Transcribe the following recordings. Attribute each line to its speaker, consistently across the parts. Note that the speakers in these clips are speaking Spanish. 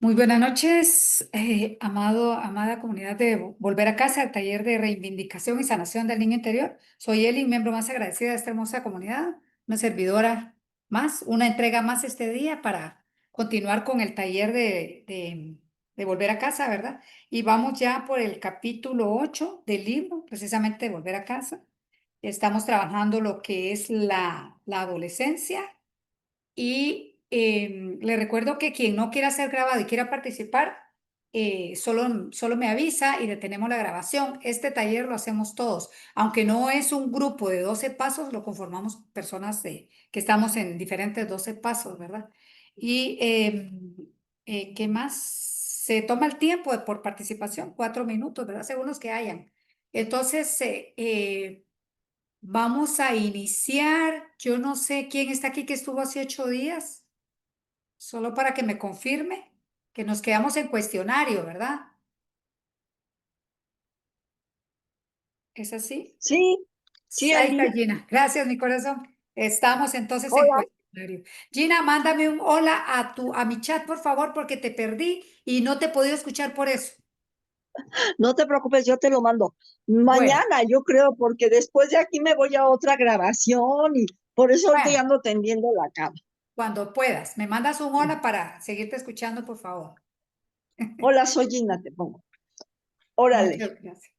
Speaker 1: Muy buenas noches, amada comunidad de Volver a Casa, el taller de reivindicación y sanación del niño interior. Soy Eli, miembro más agradecida de esta hermosa comunidad, una servidora más, una entrega más este día para continuar con el taller de Volver a Casa, ¿verdad? Y vamos ya por el capítulo 8 del libro, precisamente de Volver a Casa. Estamos trabajando lo que es la adolescencia y le recuerdo que quien no quiera ser grabado y quiera participar, solo me avisa y detenemos la grabación. Este taller lo hacemos todos. Aunque no es un grupo de 12 pasos, lo conformamos personas que estamos en diferentes 12 pasos, ¿verdad? Y ¿qué más? Se toma el tiempo por participación, 4 minutos, ¿verdad? Según los que hayan. Entonces, vamos a iniciar. Yo no sé quién está aquí que estuvo hace 8 días, solo para que me confirme que nos quedamos en cuestionario, ¿verdad? ¿Es así?
Speaker 2: Sí, sí,
Speaker 1: Ahí está
Speaker 2: Eli.
Speaker 1: Gina. Gracias, mi corazón. Estamos entonces en
Speaker 2: Hola,
Speaker 1: cuestionario. Gina, mándame un hola a mi chat, por favor, porque te perdí y no te he podido escuchar por eso.
Speaker 2: no te preocupes, yo te lo mando.
Speaker 1: Bueno,
Speaker 2: Mañana, yo creo, porque después de aquí me voy a otra grabación y por eso ahorita ya
Speaker 1: bueno,
Speaker 2: ando tendiendo la cama.
Speaker 1: cuando puedas, me mandas un hola para seguirte escuchando, por favor.
Speaker 2: Hola, soy Gina, te pongo. Órale.
Speaker 1: Muchas gracias.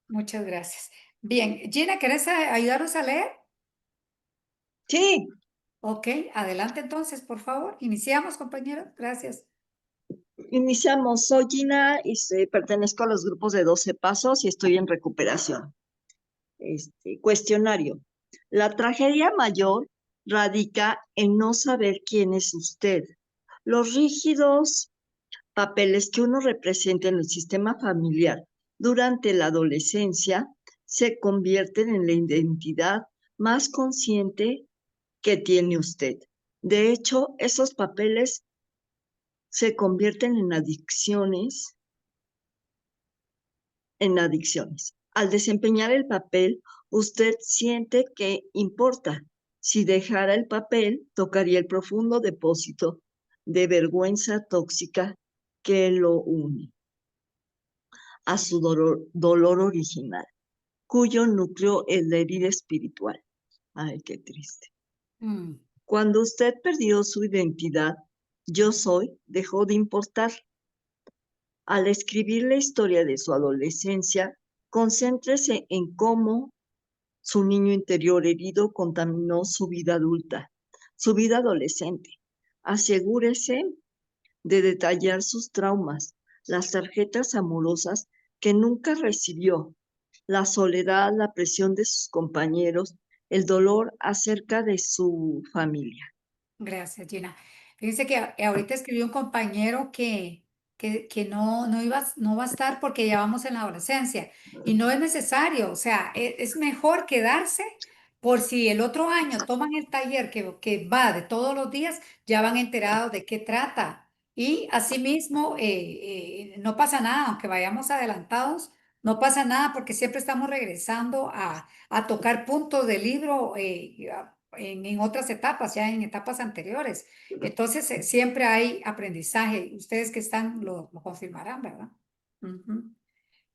Speaker 1: Muchas gracias. Bien, Gina, ¿querés ayudarnos a leer?
Speaker 2: Sí,
Speaker 1: Ok, adelante entonces, por favor. Iniciamos, compañeros. Gracias.
Speaker 2: iniciamos. Soy Gina y pertenezco a los grupos de 12 pasos y estoy en recuperación. Cuestionario. La tragedia mayor radica en no saber quién es usted. Los rígidos papeles que uno representa en el sistema familiar durante la adolescencia se convierten en la identidad más consciente que tiene usted. De hecho, esos papeles se convierten en adicciones. Al desempeñar el papel, usted siente que importa. Si dejara el papel, tocaría el profundo depósito de vergüenza tóxica que lo une a su dolor original, cuyo núcleo es la herida espiritual. Ay, qué triste.
Speaker 1: Mm,
Speaker 2: Cuando usted perdió su identidad, yo soy, dejó de importar. Al escribir la historia de su adolescencia, concéntrese en cómo su niño interior herido contaminó su vida adulta, su vida adolescente. Asegúrese de detallar sus traumas, las tarjetas amorosas que nunca recibió, la soledad, la presión de sus compañeros, el dolor acerca de su familia.
Speaker 1: gracias, Gina. Fíjense que ahorita escribió un compañero que no va a estar porque ya vamos en la adolescencia y no es necesario. O sea, es mejor quedarse por si el otro año toman el taller que va de todos los días, ya van enterados de qué trata. Y asimismo, no pasa nada, aunque vayamos adelantados, no pasa nada porque siempre estamos regresando a tocar puntos del libro. En otras etapas, ya en etapas anteriores. Entonces, siempre hay aprendizaje. Ustedes que están lo confirmarán, ¿verdad? Ujú.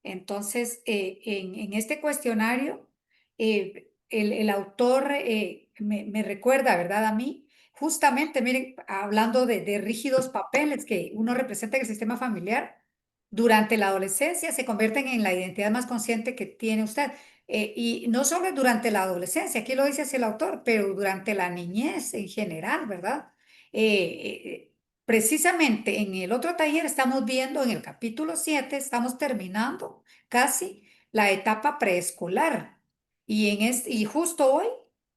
Speaker 1: Entonces, en este cuestionario, el autor me recuerda, ¿verdad? A mí, justamente, miren, hablando de rígidos papeles que uno representa en el sistema familiar, durante la adolescencia se convierten en la identidad más consciente que tiene usted. Y no solo durante la adolescencia, aquí lo dice así el autor, pero durante la niñez en general, ¿verdad? Precisamente en el otro taller estamos viendo, en el capítulo 7 estamos terminando casi la etapa preescolar. Y justo hoy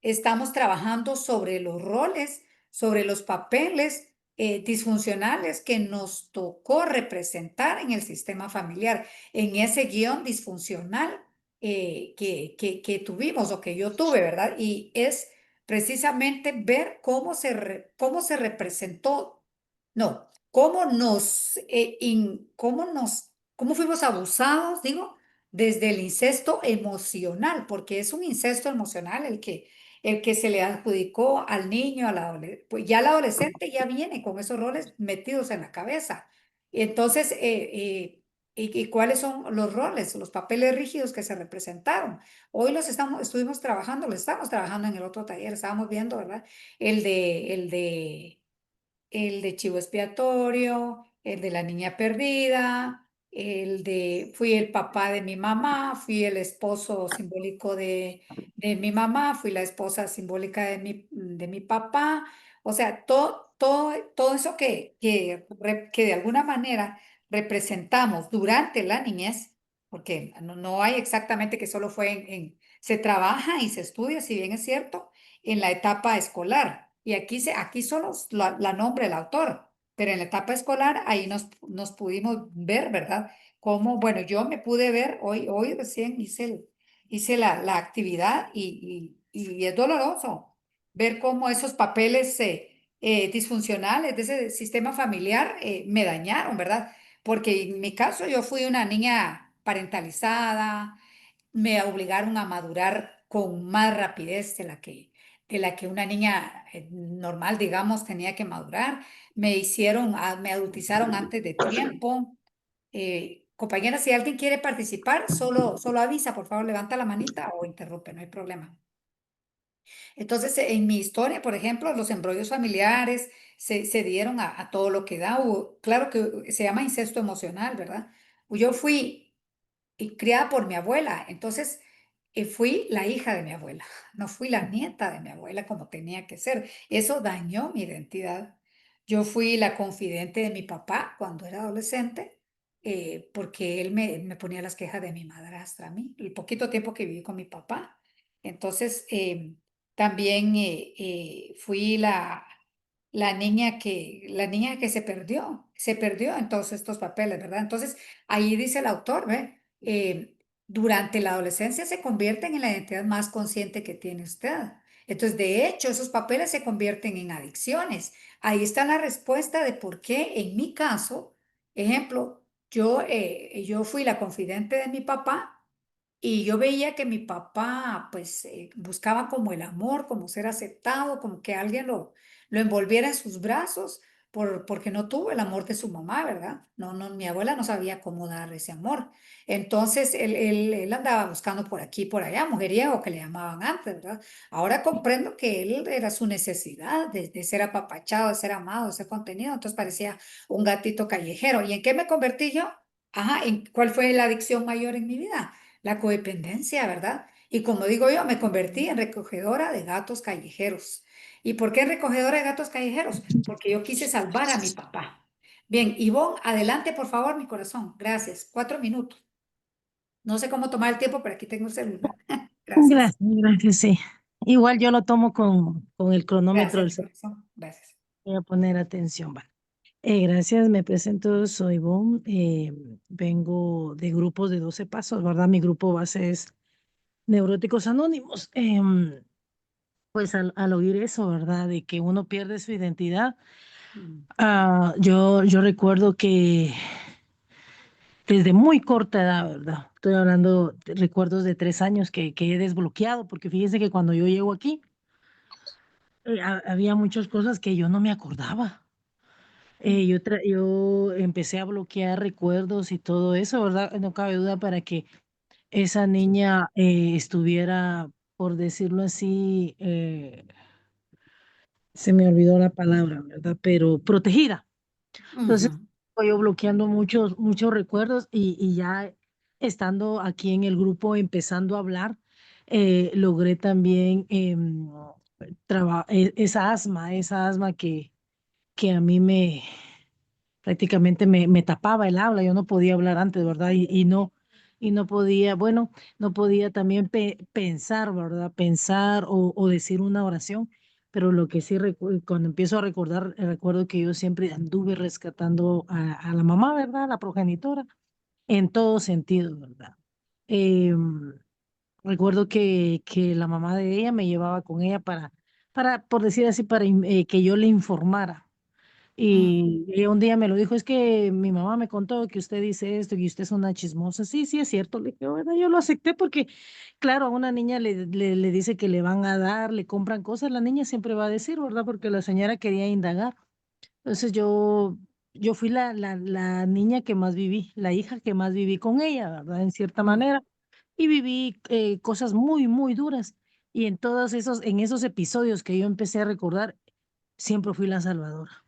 Speaker 1: estamos trabajando sobre los roles, sobre los papeles disfuncionales que nos tocó representar en el sistema familiar, en ese guión disfuncional que tuvimos o que yo tuve, ¿verdad? Y es precisamente ver cómo se representó, no, cómo fuimos abusados, digo, desde el incesto emocional, porque es un incesto emocional el que se le adjudicó al niño, al adolescente, pues ya el adolescente ya viene con esos roles metidos en la cabeza. Entonces, ¿y cuáles son los roles, los papeles rígidos que se representaron? Hoy estuvimos trabajando, los estamos trabajando en el otro taller, estábamos viendo, ¿verdad? El de chivo expiatorio, el de la niña perdida, fui el papá de mi mamá, fui el esposo simbólico de mi mamá, fui la esposa simbólica de mi papá. O sea, todo eso que de alguna manera representamos durante la niñez, porque no hay exactamente que solo fue se trabaja y se estudia, si bien es cierto, en la etapa escolar. Y aquí solo la nombra el autor, pero en la etapa escolar ahí nos pudimos ver, ¿verdad? Cómo, bueno, yo me pude ver, hoy recién hice la actividad y es doloroso ver cómo esos papeles disfuncionales de ese sistema familiar me dañaron, ¿verdad? Porque en mi caso yo fui una niña parentalizada, me obligaron a madurar con más rapidez de la que una niña normal, digamos, tenía que madurar. Me adultizaron antes de tiempo. Compañera, si alguien quiere participar, solo avisa, por favor, levanta la manita o interrumpe, no hay problema. Entonces, en mi historia, por ejemplo, los embrollos familiares se dieron a todo lo que da. Claro que se llama incesto emocional, ¿verdad? Yo fui criada por mi abuela. Entonces, fui la hija de mi abuela, no fui la nieta de mi abuela como tenía que ser. Eso dañó mi identidad. Yo fui la confidente de mi papá cuando era adolescente, porque él me ponía las quejas de mi madrastra a mí, el poquito tiempo que viví con mi papá. Entonces, también fui la niña que se perdió en todos estos papeles, ¿verdad? Entonces, ahí dice el autor, ¿ve? Durante la adolescencia se convierten en la identidad más consciente que tiene usted. Entonces, de hecho, esos papeles se convierten en adicciones. Ahí está la respuesta de por qué, en mi caso, ejemplo, yo fui la confidente de mi papá y yo veía que mi papá, pues, buscaba como el amor, como ser aceptado, como que alguien lo envolviera en sus brazos, porque no tuvo el amor de su mamá, ¿verdad? No, no, mi abuela no sabía cómo dar ese amor. Entonces, él andaba buscando por aquí y por allá, mujeriego que le llamaban antes, ¿verdad? Ahora comprendo que él era su necesidad de ser apapachado, de ser amado, de ser contenido. Entonces parecía un gatito callejero. ¿Y en qué me convertí yo? Ajá, ¿cuál fue la adicción mayor en mi vida? La codependencia, ¿verdad? Y como digo yo, me convertí en recogedora de gatos callejeros. ¿Y por qué recogedora de gatos callejeros? Porque yo quise salvar a mi papá. Bien, Ivonne, adelante, por favor, mi corazón. Gracias. 4 minutos. No sé cómo tomar el tiempo, pero aquí tengo el celular. Gracias.
Speaker 3: Gracias, gracias, sí. Igual yo lo tomo con el cronómetro
Speaker 1: Gracias,
Speaker 3: del
Speaker 1: mi
Speaker 3: celular.
Speaker 1: corazón. Gracias.
Speaker 3: Voy a poner atención, va. Gracias, me presento, soy Ivonne, vengo de grupos de 12 pasos, ¿verdad? Mi grupo base es Neuróticos Anónimos. Pues al oír eso, ¿verdad? De que uno pierde su identidad,
Speaker 1: Mm.
Speaker 3: yo recuerdo que desde muy corta edad, ¿verdad? Estoy hablando de recuerdos de 3 años que he desbloqueado, porque fíjense que cuando yo llego aquí, había muchas cosas que yo no me acordaba. Yo empecé a bloquear recuerdos y todo eso, ¿verdad? No cabe duda para que esa niña estuviera, por decirlo así, se me olvidó la palabra, ¿verdad? Pero protegida. Entonces,
Speaker 1: Ujú.
Speaker 3: voy yo bloqueando muchos recuerdos y ya estando aquí en el grupo, empezando a hablar, logré también esa asma que a mí prácticamente me tapaba el habla, yo no podía hablar antes, ¿verdad? Y no podía, bueno, no podía también pensar, ¿verdad? Pensar o decir una oración, pero lo que sí, cuando empiezo a recordar, recuerdo que yo siempre anduve rescatando a la mamá, ¿verdad? La progenitora, en todo sentido, ¿verdad? Em, Recuerdo que la mamá de ella me llevaba con ella por decir así, que yo le informara
Speaker 1: Mm,
Speaker 3: Y ella un día me lo dijo, es que mi mamá me contó que usted dice esto y usted es una chismosa. Sí, sí, es cierto. Le dije, bueno, yo lo acepté porque, claro, a una niña le dice que le van a dar, le compran cosas, la niña siempre va a decir, ¿verdad? Porque la señora quería indagar. Entonces yo fui la niña que más viví, la hija que más viví con ella, ¿verdad? En cierta
Speaker 1: mm.
Speaker 3: manera. Y viví cosas muy, muy duras. Y en esos episodios que yo empecé a recordar, siempre fui la salvadora,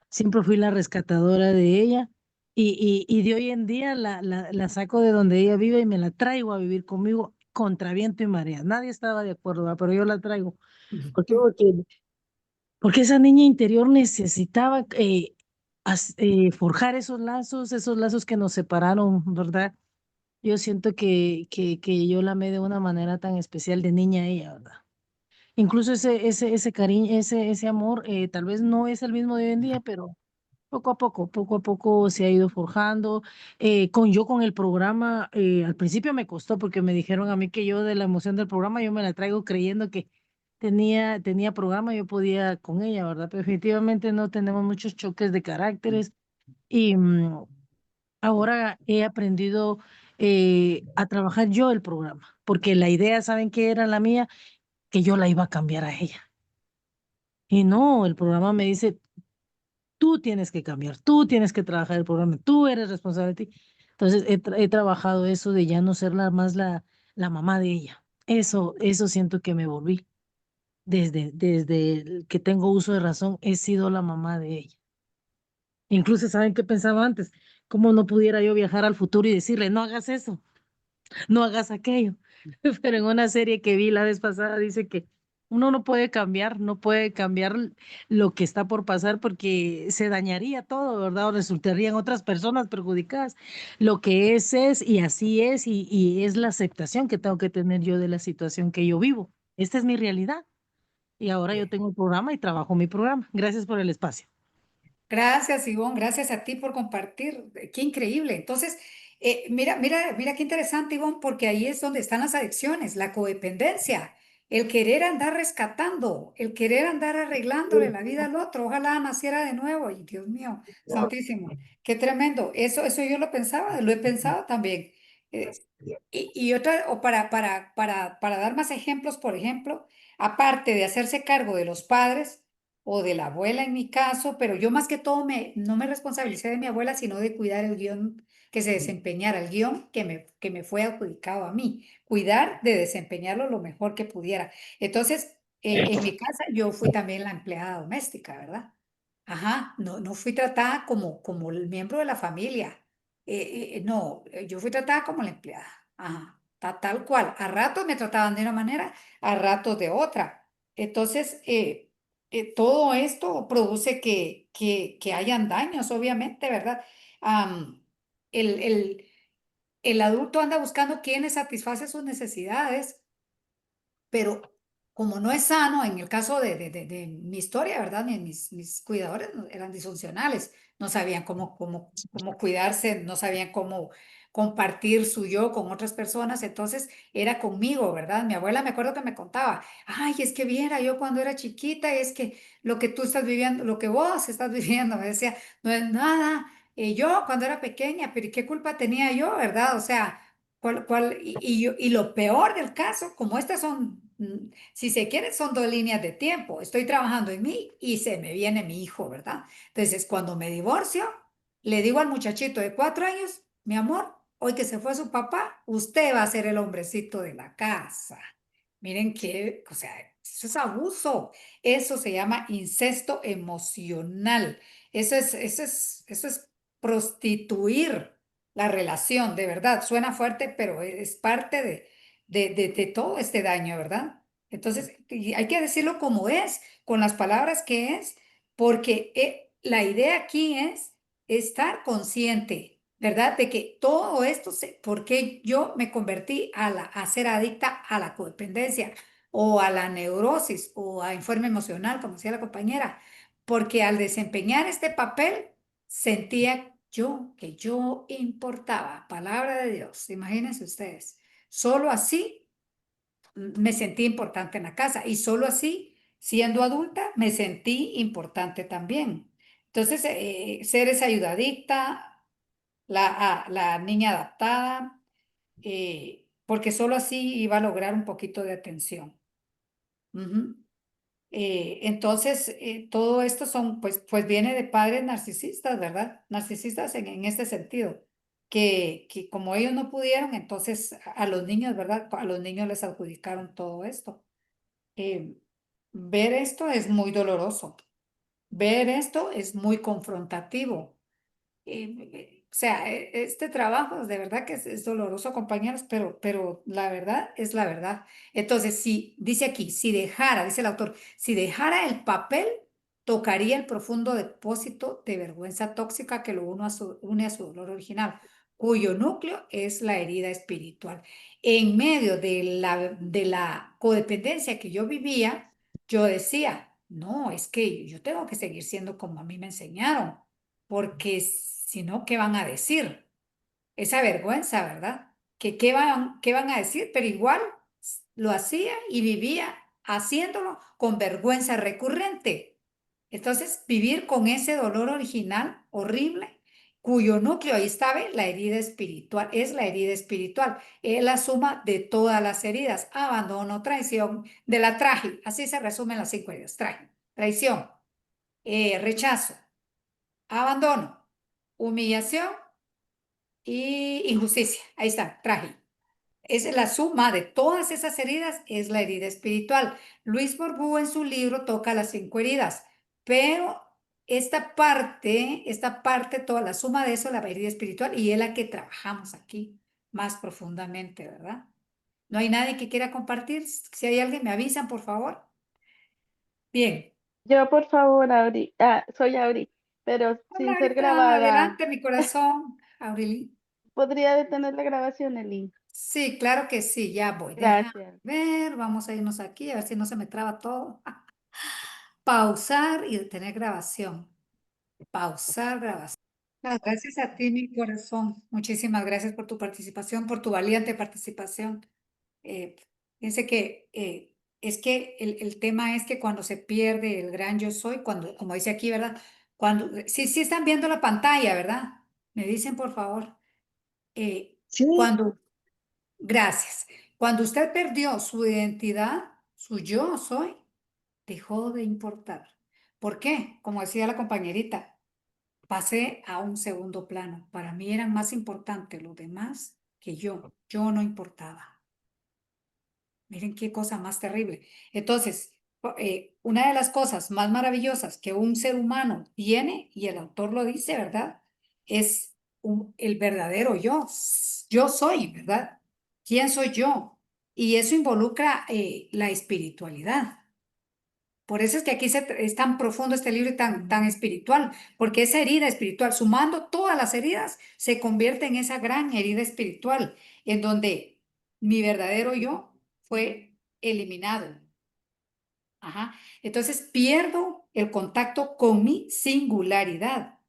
Speaker 3: siempre fui la rescatadora de ella. Y de hoy en día la saco de donde ella vive y me la traigo a vivir conmigo contra viento y marea. Nadie estaba de acuerdo, ¿verdad? Pero yo la traigo. ¿Por qué? Porque esa niña interior necesitaba forjar esos lazos que nos separaron, ¿verdad? Yo siento que yo la amé de una manera tan especial de niña a ella, ¿verdad? Incluso ese cariño, ese amor, tal vez no es el mismo de hoy en día, pero poco a poco se ha ido forjando. Con el programa, al principio me costó porque me dijeron a mí que yo de la emoción del programa, yo me la traigo creyendo que tenía programa, yo podía con ella, ¿verdad? Pero definitivamente no tenemos muchos choques de caracteres y ahora he aprendido a trabajar yo el programa, porque la idea, ¿saben qué era la mía? Que yo la iba a cambiar a ella. Y no, el programa me dice, tú tienes que cambiar, tú tienes que trabajar el programa, tú eres responsable de ti. Entonces he trabajado eso de ya no ser la mamá de ella. Eso siento que me volví. Desde que tengo uso de razón, he sido la mamá de ella. Incluso, ¿saben qué pensaba antes? ¿Cómo no pudiera yo viajar al futuro y decirle, no hagas eso, no hagas aquello? Pero en una serie que vi la vez pasada dice que uno no puede cambiar, no puede cambiar lo que está por pasar porque se dañaría todo, ¿verdad? O resultarían otras personas perjudicadas. Lo que es y así es y es la aceptación que tengo que tener yo de la situación que yo vivo. Esta es mi realidad y ahora yo tengo un programa y trabajo mi programa. Gracias por el espacio.
Speaker 1: Gracias, Ivonne, gracias a ti por compartir. Qué increíble. Entonces, mira qué interesante, Ivonne, porque ahí es donde están las adicciones, la codependencia, el querer andar rescatando, el querer andar arreglándole la vida al otro. Ojalá naciera de nuevo. Y Dios mío, santísimo, qué tremendo. Eso yo lo pensaba, lo he pensado también. Eh, y otra, o para dar más ejemplos, por ejemplo, aparte de hacerse cargo de los padres, o de la abuela en mi caso, pero yo más que todo no me responsabilicé de mi abuela, sino de cuidar el guión que se desempeñara, el guión que me fue adjudicado a mí, cuidar de desempeñarlo lo mejor que pudiera. Entonces, en mi casa yo fui también la empleada doméstica, ¿verdad? Ajá, no fui tratada como el miembro de la familia. No, yo fui tratada como la empleada. Ajá, tal cual. A ratos me trataban de una manera, a ratos de otra. Entonces, todo esto produce que hayan daños, obviamente, ¿verdad? Am, el, el, el adulto anda buscando quienes satisface sus necesidades, pero como no es sano, en el caso de mi historia, ¿verdad? Mis cuidadores eran disfuncionales, no sabían cómo cuidarse, no sabían cómo compartir su yo con otras personas, entonces era conmigo, ¿verdad? Mi abuela me acuerdo que me contaba, ay, es que viera yo cuando era chiquita, es que lo que tú estás viviendo, lo que vos estás viviendo, me decía, no es nada, yo cuando era pequeña, pero ¿qué culpa tenía yo, verdad? O sea... Y lo peor del caso, como estas son, si se quiere, son dos líneas de tiempo. Estoy trabajando en mí y se me viene mi hijo, ¿verdad? Entonces, cuando me divorcio, le digo al muchachito de 4 años, mi amor, hoy que se fue su papá, usted va a ser el hombrecito de la casa. Miren que, o sea, eso es abuso. Eso se llama incesto emocional. Eso es prostituir la relación, de verdad. Suena fuerte, pero es parte de todo este daño, ¿verdad? Entonces, y hay que decirlo como es, con las palabras que es, porque la idea aquí es estar consciente, ¿verdad? De que todo esto, porque yo me convertí a ser adicta a la codependencia o a la neurosis o a enferma emocional, como decía la compañera, porque al desempeñar este papel sentía yo que yo importaba, palabra de Dios, imagínense ustedes, solo así me sentí importante en la casa y solo así, siendo adulta, me sentí importante también. Entonces, ser esa ayudadicta, la niña adaptada, porque solo así iba a lograr un poquito de atención. Ujú. Entonces, todo esto son, pues viene de padres narcisistas, ¿verdad? Narcisistas en este sentido, que como ellos no pudieron, entonces a los niños, ¿verdad? A los niños les adjudicaron todo esto. Eh, Ver esto es muy doloroso, ver esto es muy confrontativo. O sea, este trabajo de verdad que es doloroso, compañeros, pero la verdad es la verdad. Entonces, si dice aquí, si dejara, dice el autor, si dejara el papel, tocaría el profundo depósito de vergüenza tóxica que lo une a su dolor original, cuyo núcleo es la herida espiritual. En medio de la codependencia que yo vivía, yo decía, no, es que yo tengo que seguir siendo como a mí me enseñaron porque si no, ¿qué van a decir? Esa vergüenza, ¿verdad? Que qué van a decir? Pero igual lo hacía y vivía haciéndolo con vergüenza recurrente. Entonces, vivir con ese dolor original horrible, cuyo núcleo, ahí está, ¿ve? La herida espiritual, es la herida espiritual, es la suma de todas las heridas, abandono, traición, de la traje, así se resumen las 5 heridas, traje, traición, rechazo, abandono, humillación y injusticia. Ahí está, trágico. Es la suma de todas esas heridas, es la herida espiritual. Luis Borbú en su libro toca las 5 heridas, pero esta parte, toda la suma de eso, la herida espiritual, y es la que trabajamos aquí más profundamente, ¿verdad? ¿No hay nadie que quiera compartir? Si hay alguien, me avisan, por favor. Bien.
Speaker 4: Yo, por favor, soy Auri, pero
Speaker 1: Hola,
Speaker 4: sin ser
Speaker 1: ahorita
Speaker 4: grabada.
Speaker 1: adelante, mi corazón, Aureli.
Speaker 4: ¿Podría detener la grabación, Eli?
Speaker 1: Sí, claro que sí, ya voy. Deja
Speaker 4: Gracias.
Speaker 1: ver, vamos a irnos aquí a ver si no se me traba todo. Pausar y detener grabación. Pausar grabación. Gracias a ti, mi corazón. Muchísimas gracias por tu participación, por tu valiente participación. Eh, Fíjense que es que el tema es que cuando se pierde el gran yo soy, cuando, como dice aquí, ¿verdad? Cuando, sí están viendo la pantalla, ¿verdad? Me dicen, por favor.
Speaker 2: Sí,
Speaker 1: Cuando Gracias. Cuando usted perdió su identidad, su yo soy, dejó de importar. ¿Por qué? Como decía la compañerita, pasé a un segundo plano. Para mí eran más importantes los demás que yo. Yo no importaba. Miren qué cosa más terrible. Entonces, una de las cosas más maravillosas que un ser humano tiene, y el autor lo dice, ¿verdad? Es el verdadero yo. Yo soy, ¿verdad? ¿Quién soy yo? Y eso involucra la espiritualidad. Por eso es que aquí es tan profundo este libro y tan espiritual, porque esa herida espiritual, sumando todas las heridas, se convierte en esa gran herida espiritual, en donde mi verdadero yo fue eliminado. Ajá. Entonces pierdo el contacto con mi singularidad,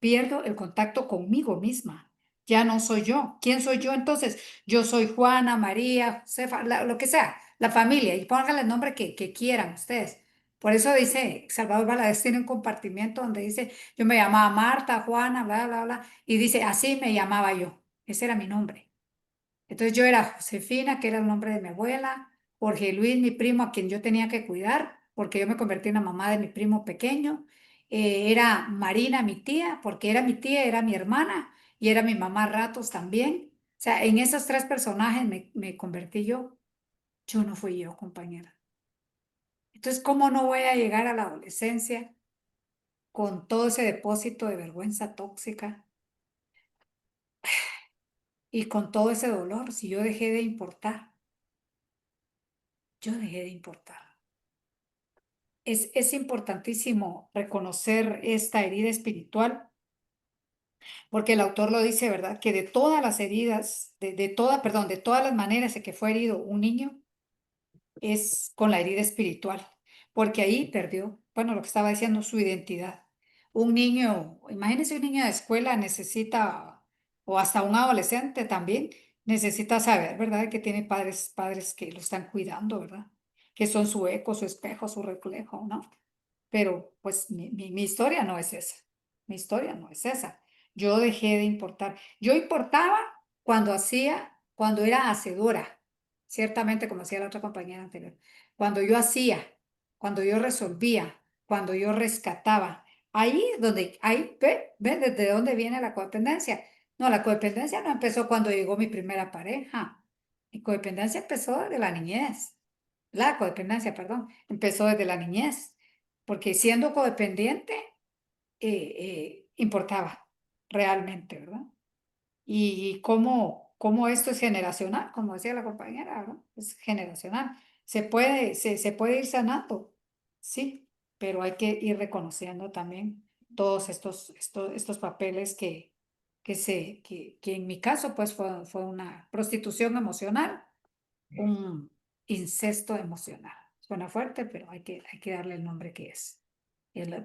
Speaker 1: pierdo el contacto conmigo misma. Ya no soy yo. ¿Quién soy yo entonces? Yo soy Juana, María, Josefa, lo que sea, la familia, y pónganle el nombre que quieran ustedes. Por eso dice Salvador Valadez tiene un compartimiento donde dice, yo me llamaba Marta, Juana, bla, bla, bla, y dice, así me llamaba yo. Ese era mi nombre. Entonces yo era Josefina, que era el nombre de mi abuela, Jorge Luis, mi primo, a quien yo tenía que cuidar, porque yo me convertí en la mamá de mi primo pequeño. Era Marina, mi tía, porque era mi tía, era mi hermana y era mi mamá a ratos también. O sea, en esos tres personajes me convertí yo. Yo no fui yo, compañera. Entonces, ¿cómo no voy a llegar a la adolescencia con todo ese depósito de vergüenza tóxica y con todo ese dolor si yo dejé de importar? Yo dejé de importar. Es importantísimo reconocer esta herida espiritual, porque el autor lo dice, ¿verdad? Que de todas las heridas, perdón, de todas las maneras en que fue herido un niño, es con la herida espiritual, porque ahí perdió, bueno, lo que estaba diciendo, su identidad. Un niño, imagínense un niño de escuela necesita, o hasta un adolescente también, necesita saber, ¿verdad? Que tiene padres que lo están cuidando, ¿verdad? Que son su eco, su espejo, su reflejo, ¿no? pero pues mi historia no es esa. Mi historia no es esa. Yo dejé de importar. Yo importaba cuando era hacedora, ciertamente como hacía la otra compañera anterior. Cuando yo hacía, cuando yo resolvía, cuando yo rescataba. Ahí es donde, ahí ve desde dónde viene la codependencia. No, la codependencia no empezó cuando llegó mi primera pareja. Mi codependencia empezó desde la niñez. La codependencia, perdón, empezó desde la niñez, porque siendo codependiente importaba realmente, ¿verdad? Y cómo esto es generacional, como decía la compañera, ¿verdad? Es generacional. Se puede ir sanando, sí, pero hay que ir reconociendo también todos estos papeles que en mi caso pues fue una prostitución emocional, un incesto emocional. Suena fuerte, pero hay que darle el nombre que es.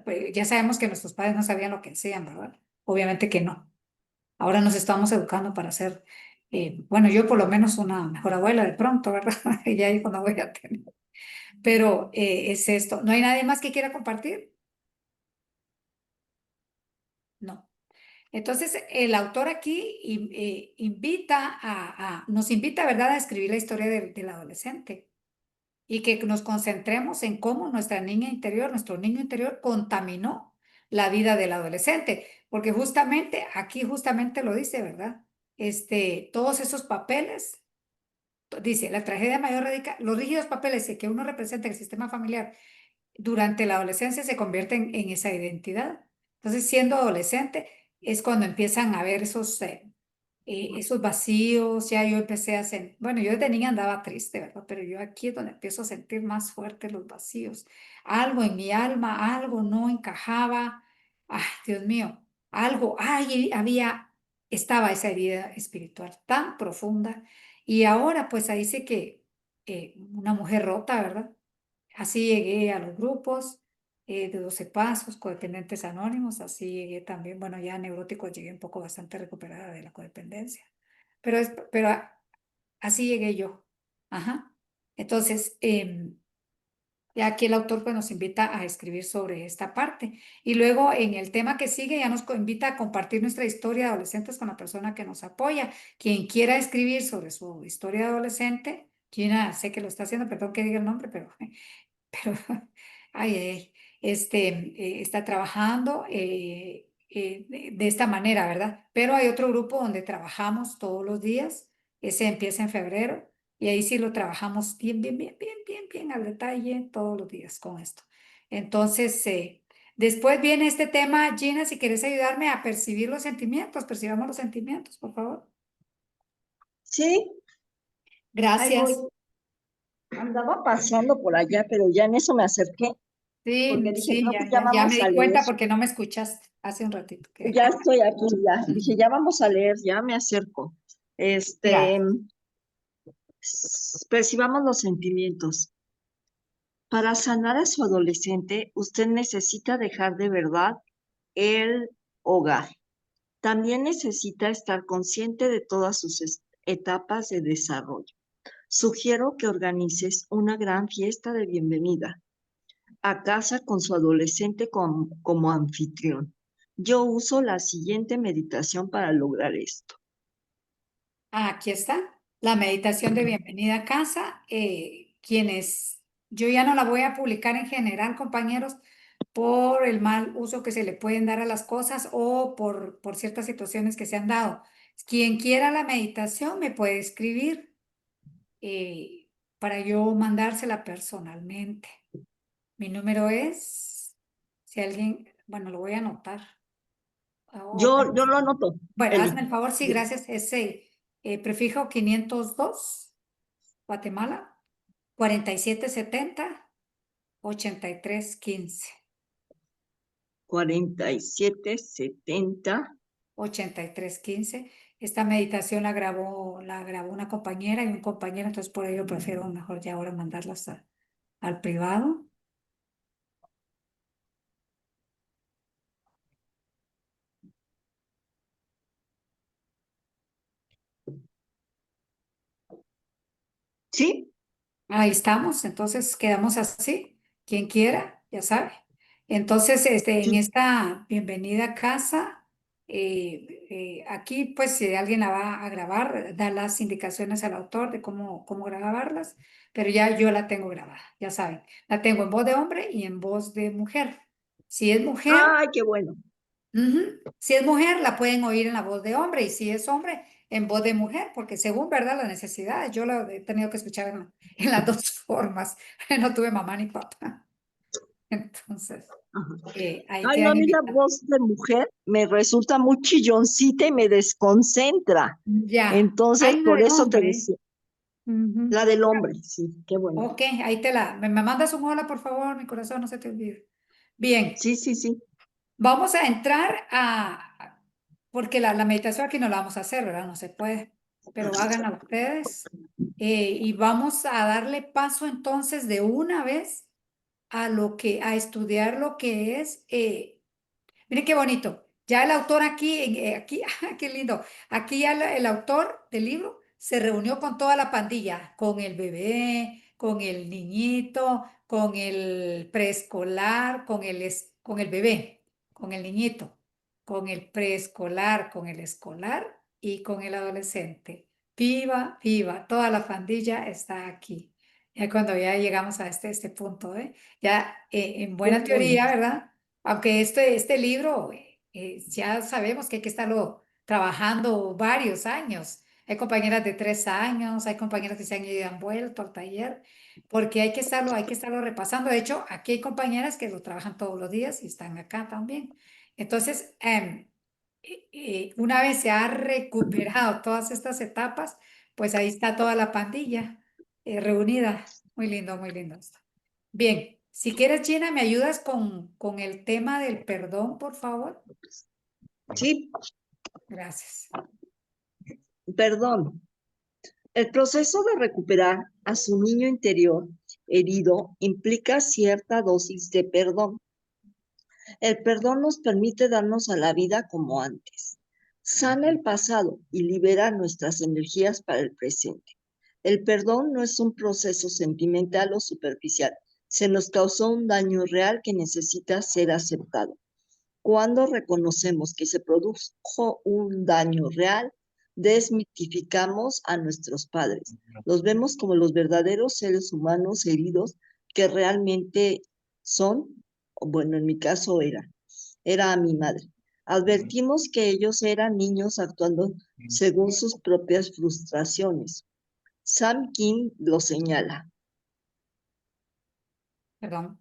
Speaker 1: Pues, ya sabemos que nuestros padres no sabían lo que hacían, ¿verdad? Obviamente que no. Ahora nos estamos educando para ser, bueno, yo por lo menos una mejor abuela de pronto, ¿verdad? Ya hijo no voy a tener. Pero es esto. ¿No hay nadie más que quiera compartir? No. Entonces, el autor aquí nos invita, ¿verdad?, a escribir la historia del adolescente y que nos concentremos en cómo nuestra niña interior, nuestro niño interior contaminó la vida del adolescente, porque justamente aquí justamente lo dice, ¿verdad? Todos esos papeles, dice, la tragedia mayor radica, los rígidos papeles que uno representa en el sistema familiar durante la adolescencia se convierten en esa identidad. Entonces, siendo adolescente es cuando empiezan a ver esos vacíos. Ya yo empecé a sentir, bueno, yo desde niña andaba triste, ¿verdad? Pero yo aquí es donde empiezo a sentir más fuerte los vacíos. Algo en mi alma, algo no encajaba. Ay, Dios mío, algo, ay, estaba esa herida espiritual tan profunda. Y ahora, pues ahí sé que una mujer rota, ¿verdad? Así llegué a los grupos de 12 pasos, codependientes anónimos, así llegué también, bueno, ya neuróticos llegué un poco bastante recuperada de la codependencia, pero así llegué yo. Ajá. Entonces, ya aquí el autor pues nos invita a escribir sobre esta parte. Y luego en el tema que sigue ya nos invita a compartir nuestra historia de adolescentes con la persona que nos apoya. Quien quiera escribir sobre su historia de adolescente, Gina, sé que lo está haciendo, perdón que diga el nombre, pero, ay, está trabajando de esta manera, ¿verdad? Pero hay otro grupo donde trabajamos todos los días, ese empieza en febrero, y ahí sí lo trabajamos bien al detalle todos los días con esto. Entonces, después viene este tema, Gina, si quieres ayudarme a percibir los sentimientos, percibamos los sentimientos, por favor.
Speaker 2: Sí, ahí voy.
Speaker 1: Gracias.
Speaker 2: Andaba pasando por allá, pero ya en eso me acerqué, porque
Speaker 1: Sí,
Speaker 2: dije,
Speaker 1: sí,
Speaker 2: no, pues ya
Speaker 1: ya me
Speaker 2: vamos a
Speaker 1: di
Speaker 2: leer.
Speaker 1: cuenta porque no me escuchaste hace un ratito.
Speaker 2: Ya estoy aquí, ya. Dije, ya vamos a leer, ya me acerco. Este,
Speaker 1: Gracias.
Speaker 2: percibamos los sentimientos. Para sanar a su adolescente, usted necesita dejar de verdad el hogar. También necesita estar consciente de todas sus etapas de desarrollo. Sugiero que organices una gran fiesta de bienvenida a casa con su adolescente como anfitrión. Yo uso la siguiente meditación para lograr esto.
Speaker 1: Aquí está, la meditación de bienvenida a casa. Yo ya no la voy a publicar en general, compañeros, por el mal uso que se le pueden dar a las cosas o por ciertas situaciones que se han dado. Quien quiera la meditación me puede escribir para yo mandársela personalmente. Mi número es, si alguien, bueno, lo voy a anotar.
Speaker 2: Yo lo anoto,
Speaker 1: Bueno,
Speaker 2: Eli.
Speaker 1: hazme el favor, sí, gracias. Ese prefijo 502, Guatemala, 4770 8315.
Speaker 2: 4770.
Speaker 1: 8315. Esta meditación la grabó una compañera y un compañero, entonces por ello prefiero mejor ya ahora mandarlas al privado.
Speaker 2: ¿Sí?
Speaker 1: Ahí estamos, entonces quedamos así. Quien quiera, ya sabe. Entonces, en
Speaker 2: Sí.
Speaker 1: esta bienvenida a casa, aquí, pues, si alguien la va a grabar, da las indicaciones al autor de cómo grabarlas, pero ya yo la tengo grabada, ya saben, la tengo en voz de hombre y en voz de mujer. Si es mujer,
Speaker 2: Ay, qué bueno.
Speaker 1: ujú, si es mujer, la pueden oír en la voz de hombre, y si es hombre, en voz de mujer, porque según, ¿verdad?, las necesidades, yo la he tenido que escuchar en las dos formas, no tuve mamá ni papá, entonces.
Speaker 2: Ajá.
Speaker 1: Ahí
Speaker 2: Ay, no,
Speaker 1: quedan
Speaker 2: a mí la
Speaker 1: invitados.
Speaker 2: voz de mujer me resulta muy chilloncita y me desconcentra.
Speaker 1: Ya,
Speaker 2: Entonces,
Speaker 1: hay una
Speaker 2: por
Speaker 1: de
Speaker 2: eso te
Speaker 1: hombre.
Speaker 2: decía,
Speaker 1: Ujú.
Speaker 2: la del hombre, sí, qué bueno.
Speaker 1: Ok, ahí me mandas un hola, por favor, mi corazón, no se te olvide. Bien,
Speaker 2: Sí, sí, sí.
Speaker 1: vamos a entrar porque la meditación aquí no la vamos a hacer, ¿verdad? No se puede, pero háganla ustedes. Y vamos a darle paso entonces de una vez a estudiar lo que es. Mire qué bonito. Ya el autor aquí, aquí, qué lindo. Aquí ya el autor del libro se reunió con toda la pandilla, con el bebé, con el niñito, con el preescolar, con el bebé, con el niñito, con el preescolar, con el escolar y con el adolescente. Viva, viva, toda la pandilla está aquí. Ya cuando ya llegamos a este punto, ¿eh? Ya en
Speaker 2: Qué
Speaker 1: buena teoría,
Speaker 2: bonito.
Speaker 1: ¿verdad? Aunque este libro ya sabemos que hay que estarlo trabajando varios años. Hay compañeras de 3 años, hay compañeras que se han ido y han vuelto al taller, porque hay que estarlo repasando. De hecho, aquí hay compañeras que lo trabajan todos los días y están acá también. Entonces, una vez se ha recuperado todas estas etapas, pues ahí está toda la pandilla reunida. Muy lindo, muy lindo esto. Bien, si quieres, Gina, ¿me ayudas con el tema del perdón, por favor?
Speaker 2: Sí,
Speaker 1: Gracias.
Speaker 2: perdón. El proceso de recuperar a su niño interior herido implica cierta dosis de perdón. El perdón nos permite darnos a la vida como antes. Sana el pasado y libera nuestras energías para el presente. El perdón no es un proceso sentimental o superficial. Se nos causó un daño real que necesita ser aceptado. Cuando reconocemos que se produjo un daño real, desmitificamos a nuestros padres. Los vemos como los verdaderos seres humanos heridos que realmente son, bueno, en mi caso era a mi madre. Advertimos que ellos eran niños actuando según sus propias frustraciones. Sam King lo señala.
Speaker 1: Perdón.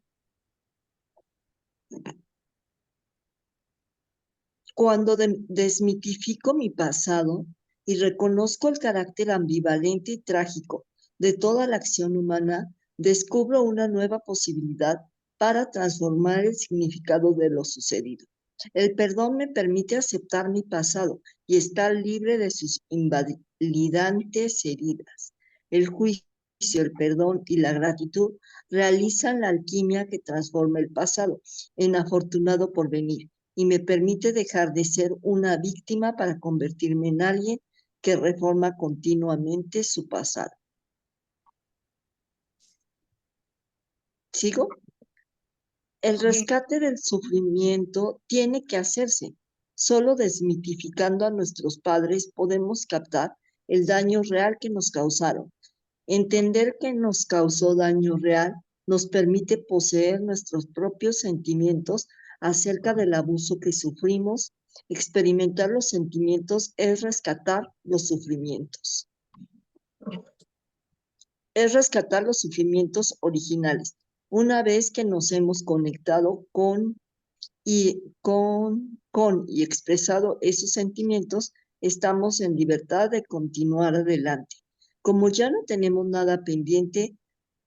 Speaker 2: Cuando desmitifico mi pasado y reconozco el carácter ambivalente y trágico de toda la acción humana, descubro una nueva posibilidad para transformar el significado de lo sucedido. El perdón me permite aceptar mi pasado y estar libre de sus invalidantes heridas. El juicio, el perdón y la gratitud realizan la alquimia que transforma el pasado en afortunado porvenir y me permite dejar de ser una víctima para convertirme en alguien que reforma continuamente su pasado. ¿Sigo? El
Speaker 1: Bien.
Speaker 2: rescate del sufrimiento tiene que hacerse. Solo desmitificando a nuestros padres podemos captar el daño real que nos causaron. Entender que nos causó daño real nos permite poseer nuestros propios sentimientos acerca del abuso que sufrimos. Experimentar los sentimientos es rescatar los sufrimientos. Es rescatar los sufrimientos originales. Una vez que nos hemos conectado con y expresado esos sentimientos, estamos en libertad de continuar adelante. Como ya no tenemos nada pendiente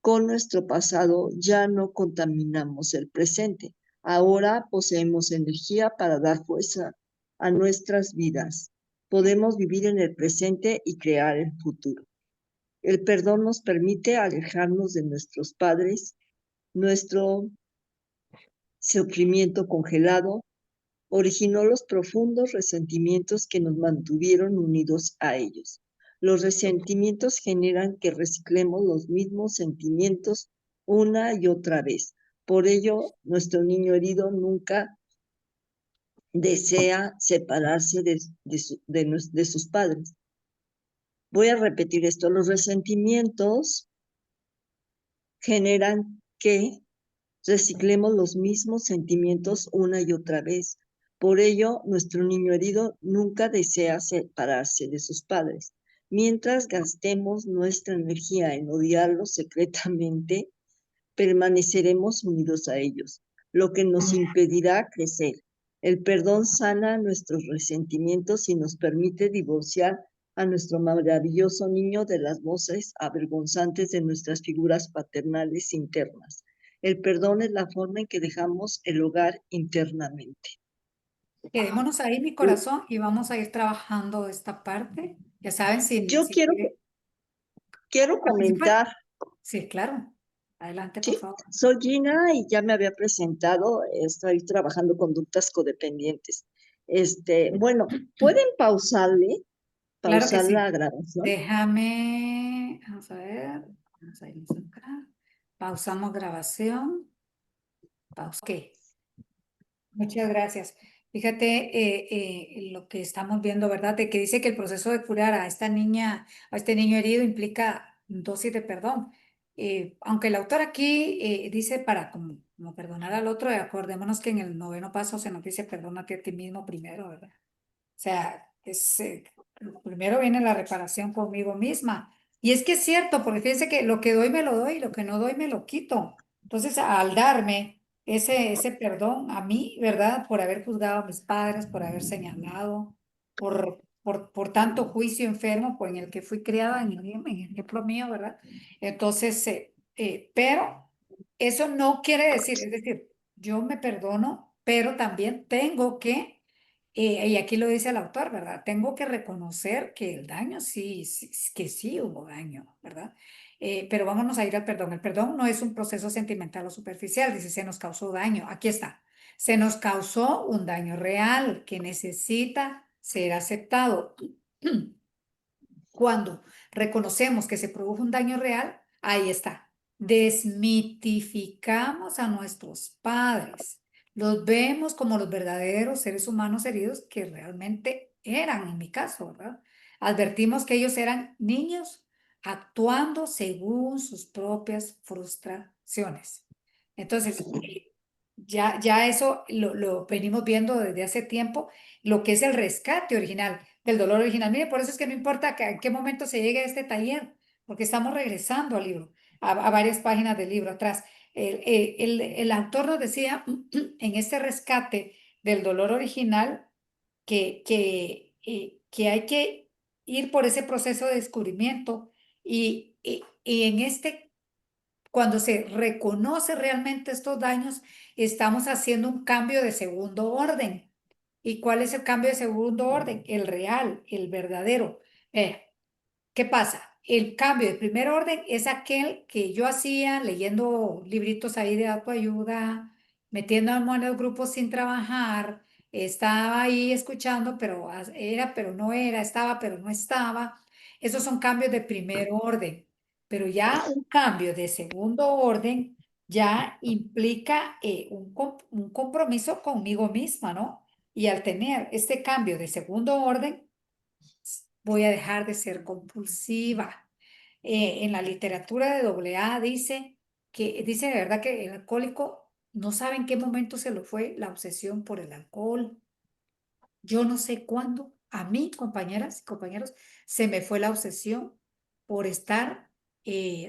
Speaker 2: con nuestro pasado, ya no contaminamos el presente. Ahora poseemos energía para dar fuerza a nuestras vidas. Podemos vivir en el presente y crear el futuro. El perdón nos permite alejarnos de nuestros padres, nuestro sufrimiento congelado originó los profundos resentimientos que nos mantuvieron unidos a ellos. Los resentimientos generan que reciclemos los mismos sentimientos una y otra vez. Por ello, nuestro niño herido nunca desea separarse de sus padres. Voy a repetir esto. Los resentimientos generan que reciclemos los mismos sentimientos una y otra vez. Por ello, nuestro niño herido nunca desea separarse de sus padres. Mientras gastemos nuestra energía en odiarlos secretamente, permaneceremos unidos a ellos, lo que nos impedirá crecer. El perdón sana nuestros resentimientos y nos permite divorciar a nuestro maravilloso niño de las voces avergonzantes de nuestras figuras paternales internas. El perdón es la forma en que dejamos el hogar internamente.
Speaker 1: Quedémonos ahí, mi corazón, y vamos a ir trabajando esta parte. Ya saben,
Speaker 2: Yo
Speaker 1: si quieren
Speaker 2: quiero
Speaker 1: participar.
Speaker 2: comentar,
Speaker 1: Sí, claro. Adelante, por
Speaker 2: ¿sí?
Speaker 1: favor.
Speaker 2: Soy Gina y ya me había presentado, estoy trabajando conductas codependientes. Bueno, ¿pueden
Speaker 1: Claro que
Speaker 2: pausar
Speaker 1: sí.
Speaker 2: la grabación?
Speaker 1: Déjame, vamos a ver. Vamos a irnos acá. Pausamos grabación. Pausa. Ok. Muchas gracias. Fíjate lo que estamos viendo, ¿verdad? De que dice que el proceso de curar a esta niña, a este niño herido implica dosis de perdón. Aunque el autor aquí dice para como perdonar al otro, acordémonos que en el noveno paso se nos dice perdónate a ti mismo primero, ¿verdad? O sea, primero viene la reparación conmigo misma. Y es que es cierto, porque fíjense que lo que doy me lo doy, lo que no doy me lo quito. Entonces, al darme ese perdón a mí, ¿verdad? Por haber juzgado a mis padres, por haber señalado, por tanto juicio enfermo por en el que fui criada, en el ejemplo mío, ¿verdad? Entonces, pero eso no quiere decir, es decir, yo me perdono, pero también tengo que y aquí lo dice el autor, ¿verdad? Tengo que reconocer que el daño que sí hubo daño, ¿verdad? Pero vámonos a ir al perdón. El perdón no es un proceso sentimental o superficial, dice, se nos causó daño. Aquí está. Se nos causó un daño real que necesita ser aceptado. Cuando reconocemos que se produjo un daño real, ahí está. Desmitificamos a nuestros padres. Los vemos como los verdaderos seres humanos heridos que realmente eran, en mi caso, ¿verdad? Advertimos que ellos eran niños actuando según sus propias frustraciones. Entonces, ya eso lo venimos viendo desde hace tiempo, lo que es el rescate original del dolor original. Mire, por eso es que no importa en qué momento se llegue a este taller, porque estamos regresando al libro, a varias páginas del libro atrás. El autor nos decía en este rescate del dolor original que hay que ir por ese proceso de descubrimiento y en cuando se reconoce realmente estos daños, estamos haciendo un cambio de segundo orden. ¿Y cuál es el cambio de segundo orden? El real, el verdadero. Eh, ¿Qué pasa? El cambio de primer orden es aquel que yo hacía leyendo libritos ahí de autoayuda, metiéndome en los grupos sin trabajar, estaba ahí escuchando, pero era, pero no era, estaba, pero no estaba. Esos son cambios de primer orden, pero ya un cambio de segundo orden ya implica un compromiso conmigo misma, ¿no? Y al tener este cambio de segundo orden, voy a dejar de ser compulsiva. En la literatura de AA dice de verdad que el alcohólico no sabe en qué momento se lo fue la obsesión por el alcohol. Yo no sé cuándo a mí, compañeras y compañeros, se me fue la obsesión por estar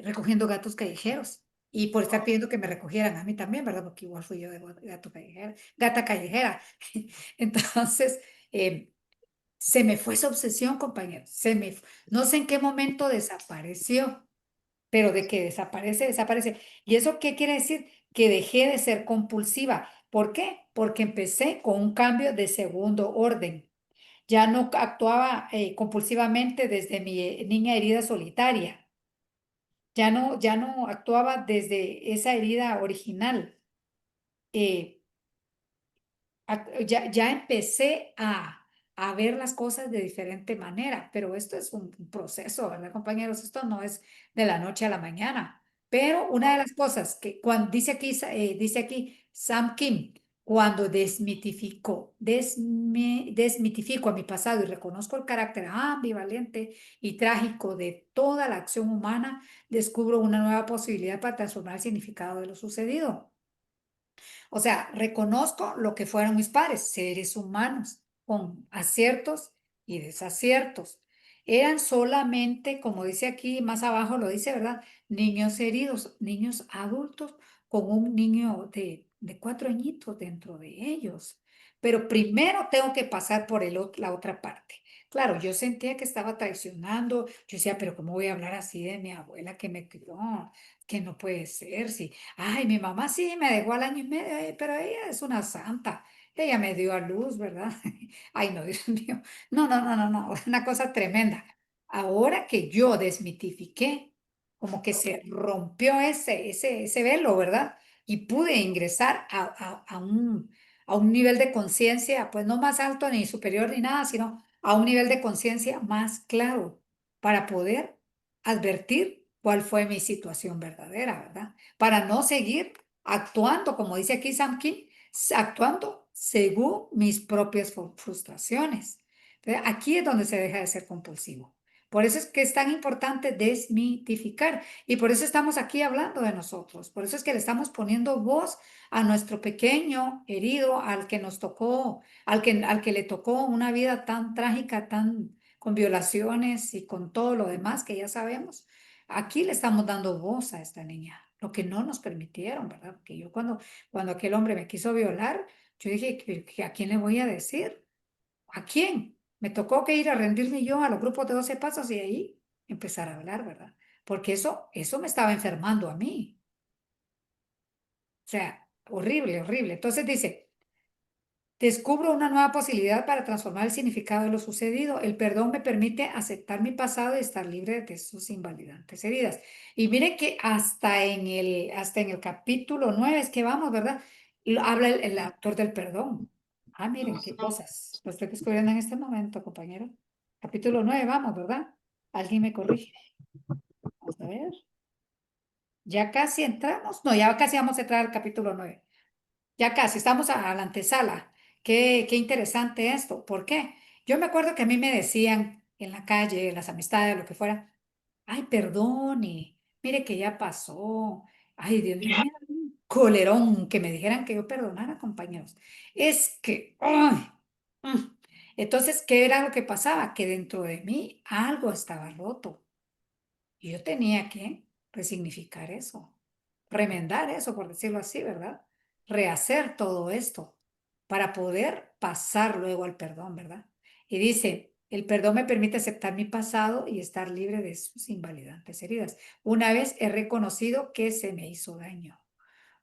Speaker 1: recogiendo gatos callejeros y por estar pidiendo que me recogieran a mí también, ¿verdad? Porque igual fui yo de gato callejera, gata callejera. Entonces, se me fue esa obsesión, compañeros. No sé en qué momento desapareció, pero de que desaparece, desaparece. ¿Y eso qué quiere decir? Que dejé de ser compulsiva. ¿Por qué? Porque empecé con un cambio de segundo orden. Ya no actuaba compulsivamente desde mi niña herida solitaria. Ya no actuaba desde esa herida original. Eh, ya empecé a ver las cosas de diferente manera, pero esto es un proceso, ¿verdad, compañeros? Esto no es de la noche a la mañana. Pero una de las cosas que cuando dice aquí Sam Kim, cuando desmitifico a mi pasado y reconozco el carácter ambivalente y trágico de toda la acción humana, descubro una nueva posibilidad para transformar el significado de lo sucedido. O sea, reconozco lo que fueron mis padres, seres humanos, con aciertos y desaciertos. Eran solamente, como dice aquí más abajo, lo dice, ¿verdad? Niños heridos, niños adultos con un niño de 4 añitos dentro de ellos. Pero primero tengo que pasar por la otra parte. Claro, yo sentía que estaba traicionando. Yo decía, pero ¿cómo voy a hablar así de mi abuela que me crió? Que no puede ser, sí. Ay, mi mamá sí me dejó al año y medio, pero ella es una santa. Ella me dio a luz, ¿verdad? Ay, no, Dios mío. No, no, no, no, no. Una cosa tremenda. Ahora que yo desmitifiqué, como que se rompió ese velo, ¿verdad? Y pude ingresar a un nivel de conciencia, pues no más alto ni superior ni nada, sino a un nivel de conciencia más claro para poder advertir cuál fue mi situación verdadera, ¿verdad? Para no seguir actuando, como dice aquí Sam King, actuando según mis propias frustraciones. Entonces, aquí es donde se deja de ser compulsivo. Por eso es que es tan importante desmitificar y por eso estamos aquí hablando de nosotros. Por eso es que le estamos poniendo voz a nuestro pequeño herido, al que nos tocó, al que le tocó una vida tan trágica, tan con violaciones y con todo lo demás que ya sabemos. Aquí le estamos dando voz a esta niña, lo que no nos permitieron, ¿verdad? Porque yo cuando aquel hombre me quiso violar, yo dije, ¿a quién le voy a decir? ¿A quién? Me tocó que ir a rendirme yo a los grupos de 12 pasos y ahí empezar a hablar, ¿verdad? Porque eso me estaba enfermando a mí. O sea, horrible, horrible. Entonces dice, descubro una nueva posibilidad para transformar el significado de lo sucedido. El perdón me permite aceptar mi pasado y estar libre de sus invalidantes heridas. Y mire que hasta en el capítulo 9 es que vamos, ¿verdad? Habla el autor del perdón. Ah, miren qué cosas. Lo estoy descubriendo en este momento, compañero. Capítulo 9 vamos, ¿verdad? Alguien me corrige. Vamos a ver. Ya casi entramos. No, ya casi vamos a entrar al capítulo 9. Ya casi, estamos a la antesala. Qué interesante esto. ¿Por qué? Yo me acuerdo que a mí me decían en la calle, en las amistades, lo que fuera, ay, perdone, mire que ya pasó. Ay, Dios mío, mira, un colerón que me dijeran que yo perdonara, compañeros. Es que, ay, mm. Entonces, ¿qué era lo que pasaba? Que dentro de mí algo estaba roto. Y yo tenía que resignificar eso, remendar eso, por decirlo así, ¿verdad? Rehacer todo esto para poder pasar luego al perdón, ¿verdad? Y dice, el perdón me permite aceptar mi pasado y estar libre de sus invalidantes heridas. Una vez he reconocido que se me hizo daño.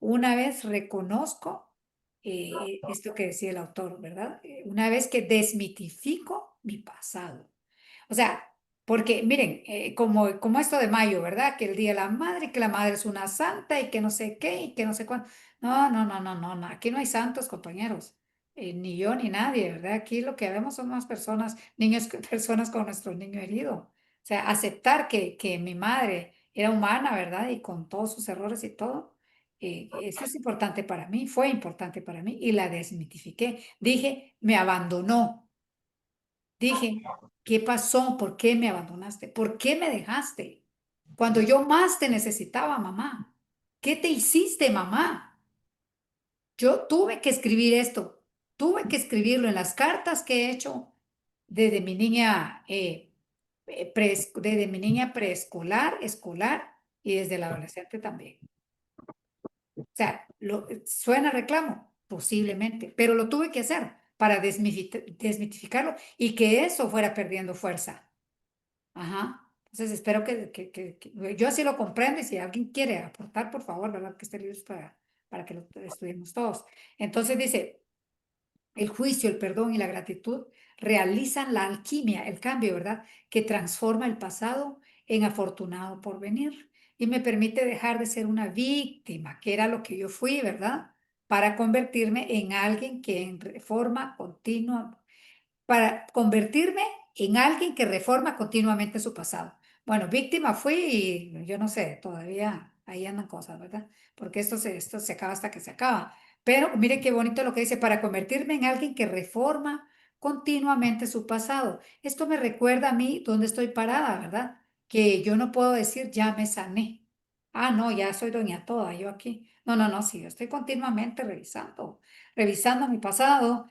Speaker 1: Una vez reconozco esto que decía el autor, ¿verdad? Una vez que desmitifico mi pasado. O sea, porque miren, como esto de mayo, ¿verdad? Que el Día de la Madre, que la madre es una santa y que no sé qué y que no sé cuándo. No, no, no, no, no, no. Aquí no hay santos, compañeros. Ni yo ni nadie, ¿verdad? Aquí lo que vemos son más personas, niños, personas con nuestro niño herido. O sea, aceptar que mi madre era humana, ¿verdad? Y con todos sus errores y todo. Eso es importante para mí, fue importante para mí y la desmitifiqué. Dije, me abandonó. Dije, ¿qué pasó? ¿Por qué me abandonaste? ¿Por qué me dejaste? Cuando yo más te necesitaba, mamá. ¿Qué te hiciste, mamá? Yo tuve que escribir esto. Tuve que escribirlo en las cartas que he hecho desde mi niña, desde mi niña preescolar, escolar y desde la adolescente también. O sea, ¿suena reclamo? Posiblemente, pero lo tuve que hacer para desmitificarlo y que eso fuera perdiendo fuerza. Ajá. Entonces espero yo así lo comprendo y si alguien quiere aportar, por favor, ¿verdad? Que este libro es para que lo estudiemos todos. Entonces dice, el juicio, el perdón y la gratitud realizan la alquimia, el cambio, ¿verdad? Que transforma el pasado en afortunado porvenir y me permite dejar de ser una víctima, que era lo que yo fui, ¿verdad? Para convertirme en alguien que en reforma continua, para convertirme en alguien que reforma continuamente su pasado. Bueno, víctima fui y yo no sé, todavía ahí andan cosas, ¿verdad? Porque esto se acaba hasta que se acaba. Pero mire qué bonito lo que dice, para convertirme en alguien que reforma continuamente su pasado. Esto me recuerda a mí dónde estoy parada, ¿verdad? Que yo no puedo decir, ya me sané. Ah, no, ya soy doña toda, yo aquí. No, no, no, sí, yo estoy continuamente revisando mi pasado,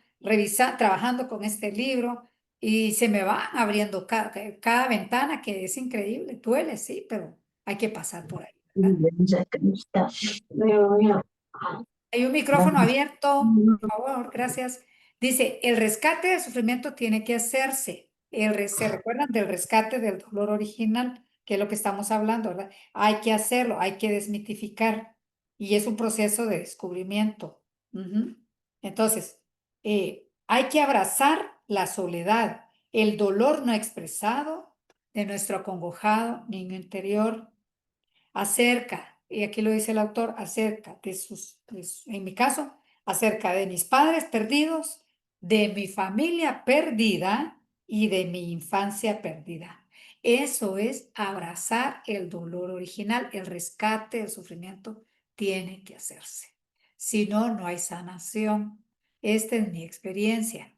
Speaker 1: trabajando con este libro y se me va abriendo cada ventana que es increíble. Duele, sí, pero hay que pasar por ahí, ¿verdad? Hay un micrófono abierto, por favor, gracias. Dice, el rescate del sufrimiento tiene que hacerse. ¿Se recuerdan del rescate del dolor original? Que es lo que estamos hablando, ¿verdad? Hay que hacerlo, hay que desmitificar. Y es un proceso de descubrimiento. Ujú. Entonces, hay que abrazar la soledad, el dolor no expresado de nuestro acongojado niño interior acerca, y aquí lo dice el autor, acerca en mi caso, acerca de mis padres perdidos, de mi familia perdida y de mi infancia perdida. Eso es abrazar el dolor original, el rescate del sufrimiento tiene que hacerse. Si no, no hay sanación. Esta es mi experiencia.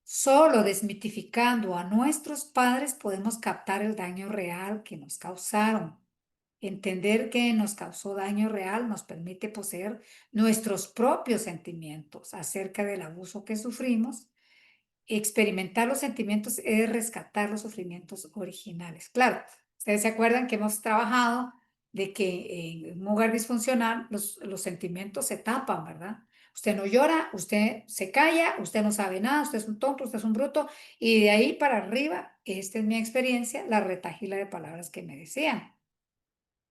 Speaker 1: Solo desmitificando a nuestros padres podemos captar el daño real que nos causaron. Entender que nos causó daño real nos permite poseer nuestros propios sentimientos acerca del abuso que sufrimos. Experimentar los sentimientos es rescatar los sufrimientos originales. Claro, ustedes se acuerdan que hemos trabajado de que en un hogar disfuncional los sentimientos se tapan, ¿verdad? Usted no llora, usted se calla, usted no sabe nada, usted es un tonto, usted es un bruto, y de ahí para arriba, esta es mi experiencia, la retahíla de palabras que me decían.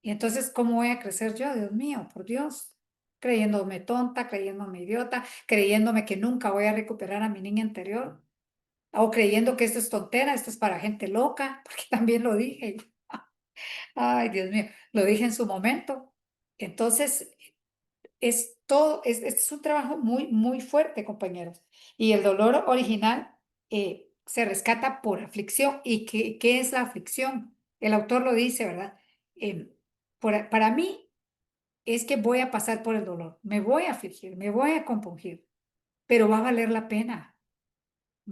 Speaker 1: Y entonces, ¿cómo voy a crecer yo? Dios mío, por Dios, creyéndome tonta, creyéndome idiota, creyéndome que nunca voy a recuperar a mi niña anterior, o creyendo que esto es tontera, esto es para gente loca, porque también lo dije. Ay, Dios mío, lo dije en su momento. Entonces, es todo, es un trabajo muy, muy fuerte, compañeros. Y el dolor original se rescata por aflicción. ¿Y qué es la aflicción? El autor lo dice, ¿verdad? Para mí es que voy a pasar por el dolor, me voy a afligir, me voy a compungir, pero va a valer la pena.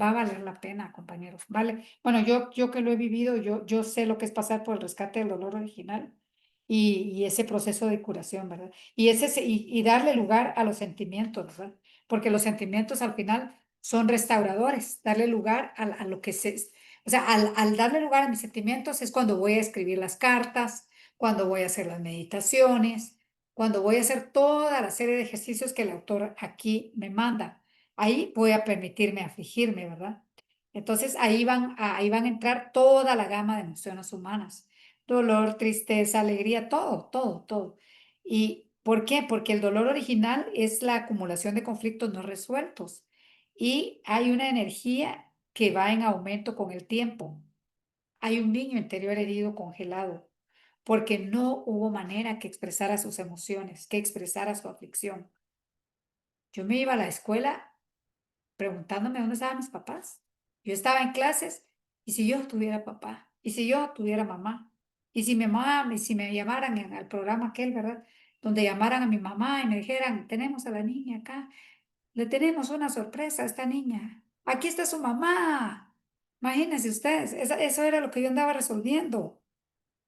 Speaker 1: Va a valer la pena, compañeros. Vale. Bueno, yo que lo he vivido, yo sé lo que es pasar por el rescate del dolor original y ese proceso de curación, ¿verdad? Y darle lugar a los sentimientos, ¿verdad? Porque los sentimientos al final son restauradores, darle lugar a lo que se... O sea, al darle lugar a mis sentimientos es cuando voy a escribir las cartas, cuando voy a hacer las meditaciones, cuando voy a hacer toda la serie de ejercicios que el autor aquí me manda. Ahí voy a permitirme afligirme, ¿verdad? Entonces ahí van a entrar toda la gama de emociones humanas. Dolor, tristeza, alegría, todo, todo, todo. ¿Y por qué? Porque el dolor original es la acumulación de conflictos no resueltos y hay una energía que va en aumento con el tiempo. Hay un niño interior herido, congelado, porque no hubo manera que expresara sus emociones, que expresara su aflicción. Yo me iba a la escuela preguntándome dónde estaban mis papás. Yo estaba en clases y si yo tuviera papá, y si yo tuviera mamá, y si mi mamá, y si me llamaran al programa aquel, ¿verdad? Donde llamaran a mi mamá y me dijeran, tenemos a la niña acá, le tenemos una sorpresa a esta niña. Aquí está su mamá. Imagínense ustedes, eso era lo que yo andaba resolviendo.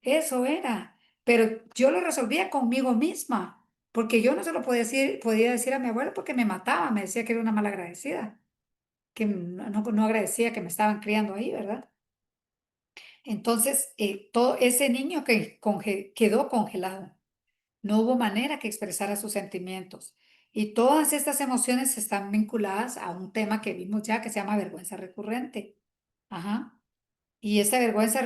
Speaker 1: Eso era. Pero yo lo resolvía conmigo misma, porque yo no se lo podía decir a mi abuela porque me mataba, me decía que era una malagradecida que no agradecía que me estaban criando ahí, ¿verdad? Entonces, todo ese niño que quedó congelado, no hubo manera que expresara sus sentimientos. Y todas estas emociones están vinculadas a un tema que vimos ya que se llama vergüenza recurrente. Ajá. Y esa vergüenza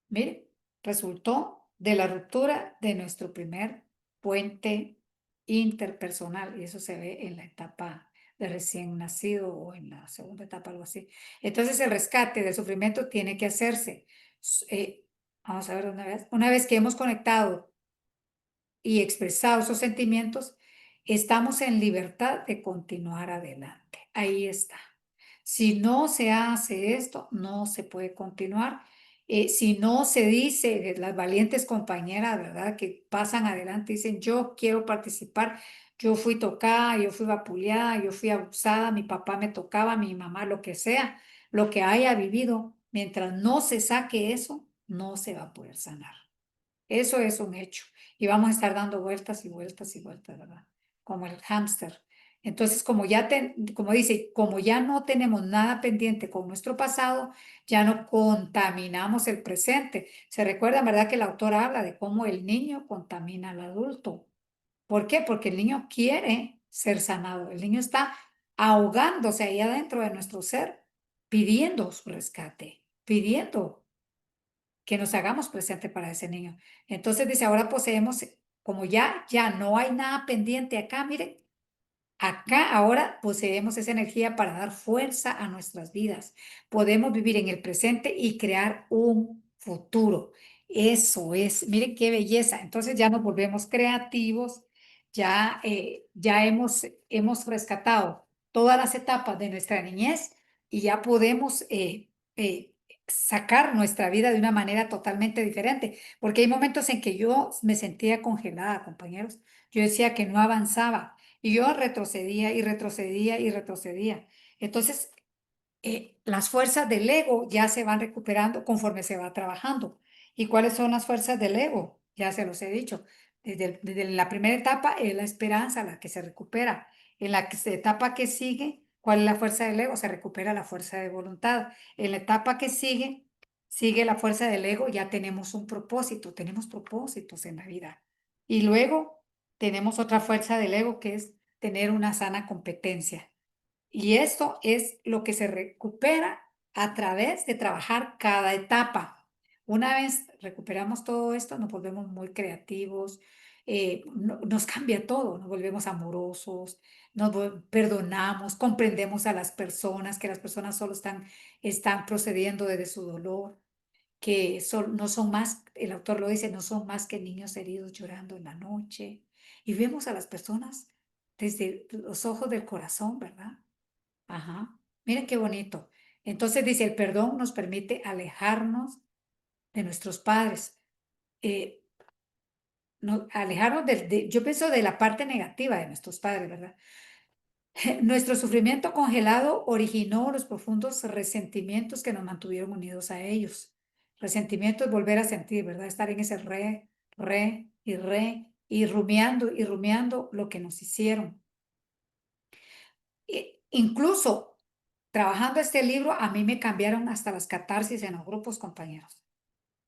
Speaker 1: mire, resultó de la ruptura de nuestro primer puente interpersonal, y eso se ve en la etapa de recién nacido o en la segunda etapa, algo así. Entonces el rescate del sufrimiento tiene que hacerse. Vamos a ver una vez que hemos conectado y expresado esos sentimientos, estamos en libertad de continuar adelante. Ahí está. Si no se hace esto, no se puede continuar Si no se dice, las valientes compañeras, ¿verdad? Que pasan adelante, dicen, yo quiero participar, yo fui tocada, yo fui vapuleada, yo fui abusada, mi papá me tocaba, mi mamá, lo que sea, lo que haya vivido, mientras no se saque eso, no se va a poder sanar. Eso es un hecho. Y vamos a estar dando vueltas y vueltas y vueltas, ¿verdad? Como el hámster. Entonces, como dice, como ya no tenemos nada pendiente con nuestro pasado, ya no contaminamos el presente. Se recuerda, ¿verdad? Que el autor habla de cómo el niño contamina al adulto. ¿Por qué? Porque el niño quiere ser sanado. El niño está ahogándose ahí adentro de nuestro ser, pidiendo su rescate, pidiendo que nos hagamos presente para ese niño. Entonces dice, ahora poseemos, como ya no hay nada pendiente acá, miren, acá ahora poseemos esa energía para dar fuerza a nuestras vidas. Podemos vivir en el presente y crear un futuro. Eso es, miren qué belleza. Entonces ya nos volvemos creativos, ya hemos rescatado todas las etapas de nuestra niñez y ya podemos sacar nuestra vida de una manera totalmente diferente. Porque hay momentos en que yo me sentía congelada, compañeros. Yo decía que no avanzaba. Y yo retrocedía y retrocedía y retrocedía. Entonces, las fuerzas del ego ya se van recuperando conforme se va trabajando. ¿Y cuáles son las fuerzas del ego? Ya se los he dicho. Desde la primera etapa es la esperanza la que se recupera. En la etapa que sigue, ¿cuál es la fuerza del ego? Se recupera la fuerza de voluntad. En la etapa que sigue, sigue la fuerza del ego, ya tenemos propósitos en la vida. Y luego tenemos otra fuerza del ego que es tener una sana competencia. Y esto es lo que se recupera a través de trabajar cada etapa. Una vez recuperamos todo esto, nos volvemos muy creativos, nos cambia todo, nos volvemos amorosos, perdonamos, comprendemos a las personas, que las personas solo están procediendo desde su dolor, que no son más, el autor lo dice, no son más que niños heridos llorando en la noche. Y vemos a las personas desde los ojos del corazón, ¿verdad? Ajá, miren qué bonito. Entonces dice, el perdón nos permite alejarnos de nuestros padres, eh, alejarnos yo pienso de la parte negativa de nuestros padres, ¿verdad? Nuestro sufrimiento congelado originó los profundos resentimientos que nos mantuvieron unidos a ellos. Resentimiento es volver a sentir, ¿verdad? Estar en ese y y rumiando lo que nos hicieron. Incluso trabajando este libro, a mí me cambiaron hasta las catarsis en los grupos, compañeros.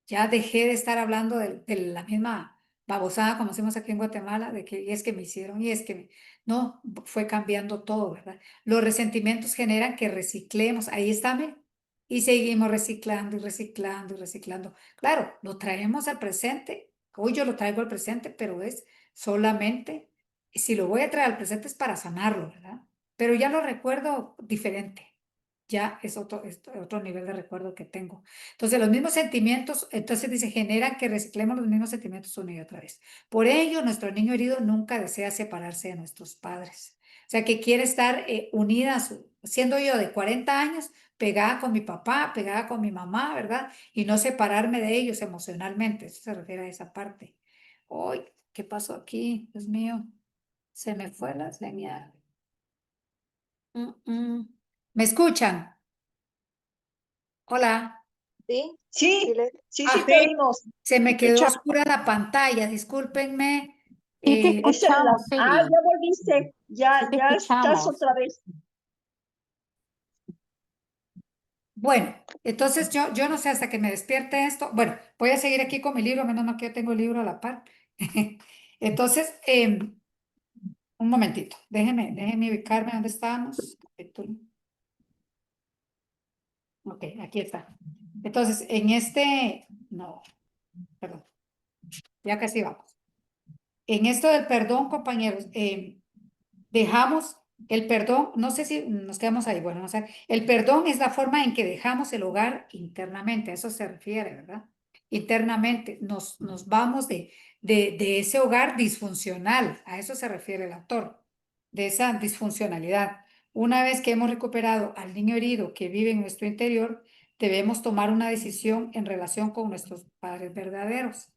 Speaker 1: Ya dejé de estar hablando de la misma babosada, como decimos aquí en Guatemala, de que y es que me hicieron, y es que no, fue cambiando todo, ¿verdad? Los resentimientos generan que reciclemos, ahí está, mire, y seguimos reciclando y reciclando y reciclando. Claro, lo traemos al presente, hoy yo lo traigo al presente, pero es solamente, si lo voy a traer al presente es para sanarlo, ¿verdad? Pero ya lo recuerdo diferente. Ya es otro nivel de recuerdo que tengo. Entonces, los mismos sentimientos, entonces dice, genera que reciclemos los mismos sentimientos una y otra vez. Por ello, nuestro niño herido nunca desea separarse de nuestros padres. O sea, que quiere estar unida, siendo yo de 40 años, pegada con mi papá, pegada con mi mamá, ¿verdad? Y no separarme de ellos emocionalmente. Eso se refiere a esa parte. Uy, ¿qué pasó aquí? Dios mío, se me fue la señal. ¿Me escuchan? Hola.
Speaker 4: Sí,
Speaker 2: Sí, sí, te
Speaker 1: Ah,
Speaker 2: oímos.
Speaker 1: se me quedó
Speaker 2: Escuchamos.
Speaker 1: oscura la pantalla, discúlpenme.
Speaker 5: Sí te
Speaker 1: Eh,
Speaker 5: escuchamos, Eli.
Speaker 2: Ya volviste,
Speaker 5: Sí te
Speaker 2: ya estás
Speaker 5: escuchamos.
Speaker 2: otra vez.
Speaker 1: bueno, entonces yo no sé hasta que me despierte esto. Bueno, voy a seguir aquí con mi libro, menos mal que yo tengo el libro a la par. Entonces, un momentito, déjenme ubicarme dónde estábamos. Ok, aquí está. Entonces, no, perdón, ya casi vamos. En esto del perdón, compañeros, dejamos el perdón, no sé si nos quedamos ahí, bueno, no sé, el perdón es la forma en que dejamos el hogar internamente, a eso se refiere, ¿verdad? Internamente, nos vamos de ese hogar disfuncional, a eso se refiere el autor, de esa disfuncionalidad. Una vez que hemos recuperado al niño herido que vive en nuestro interior, debemos tomar una decisión en relación con nuestros padres verdaderos.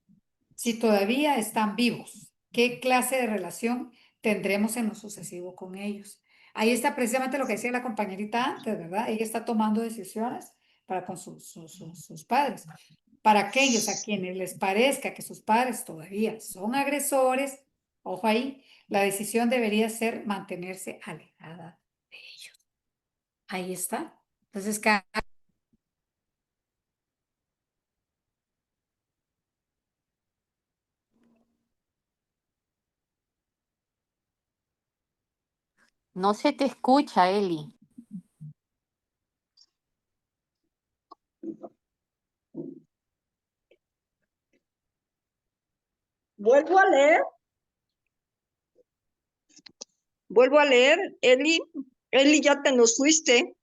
Speaker 1: Si todavía están vivos, ¿qué clase de relación tendremos en lo sucesivo con ellos? Ahí está precisamente lo que decía la compañerita antes, ¿verdad? Ella está tomando decisiones para con sus padres. Para aquellos a quienes les parezca que sus padres todavía son agresores, ojo ahí, la decisión debería ser mantenerse alejada de ellos. Ahí está. Entonces,
Speaker 5: No se te escucha, Eli.
Speaker 2: Vuelvo a leer. Vuelvo a leer. Eli, Eli, ya te nos fuiste.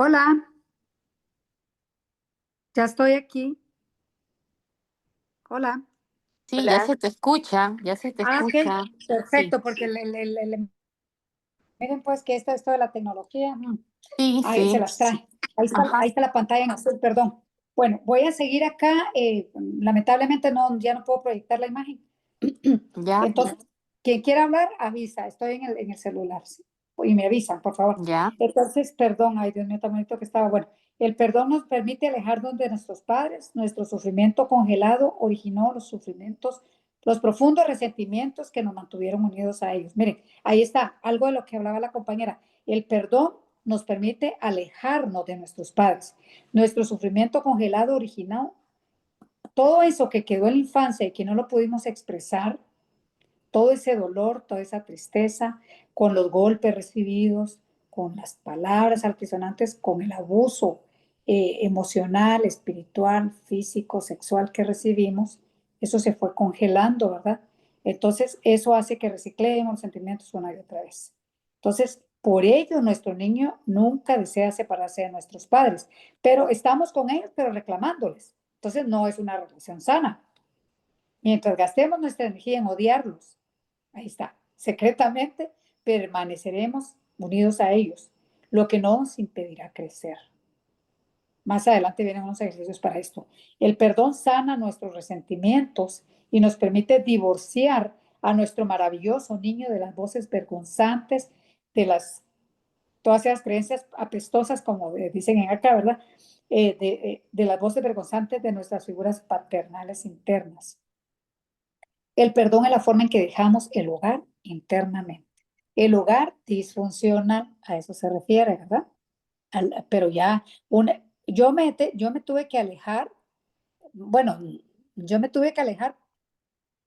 Speaker 1: hola, ya estoy aquí. Hola.
Speaker 5: Sí, ya se te escucha, ya se te
Speaker 1: Ah, ok,
Speaker 5: escucha. Sí,
Speaker 1: perfecto, porque miren pues que esto de la tecnología,
Speaker 5: sí,
Speaker 1: ahí se
Speaker 5: sí.
Speaker 1: las trae.
Speaker 5: Ajá,
Speaker 1: Ahí está la pantalla en azul, perdón. Bueno, voy a seguir acá. Lamentablemente ya no puedo proyectar la imagen.
Speaker 5: ya,
Speaker 1: Entonces, quien quiera hablar, avisa. Estoy en el celular. ¿Sí? Y me avisan, por favor.
Speaker 5: ya.
Speaker 1: Entonces, perdón, ay Dios mío, tan bonito que estaba. Bueno, el perdón nos permite alejarnos de nuestros padres. Nuestro sufrimiento congelado originó los sufrimientos, los profundos resentimientos que nos mantuvieron unidos a ellos. Miren, ahí está algo de lo que hablaba la compañera. El perdón nos permite alejarnos de nuestros padres. Nuestro sufrimiento congelado originó todo eso que quedó en la infancia y que no lo pudimos expresar, todo ese dolor, toda esa tristeza, con los golpes recibidos, con las palabras altisonantes, con el abuso emocional, espiritual, físico, sexual que recibimos, eso se fue congelando, ¿verdad? Entonces, eso hace que reciclemos los sentimientos una y otra vez. Entonces, por ello, nuestro niño nunca desea separarse de nuestros padres, pero estamos con ellos, pero reclamándoles. Entonces, no es una relación sana. Mientras gastemos nuestra energía en odiarlos, ahí está, secretamente permaneceremos unidos a ellos, lo que no nos impedirá crecer. Más adelante vienen unos ejercicios para esto. El perdón sana nuestros resentimientos y nos permite divorciar a nuestro maravilloso niño de las voces vergonzantes, de todas esas creencias apestosas, como dicen en acá, ¿verdad? De las voces vergonzantes de nuestras figuras paternales internas. El perdón es la forma en que dejamos el hogar internamente. El hogar disfuncional, a eso se refiere, ¿verdad? Pero ya, yo me tuve que alejar, bueno, yo me tuve que alejar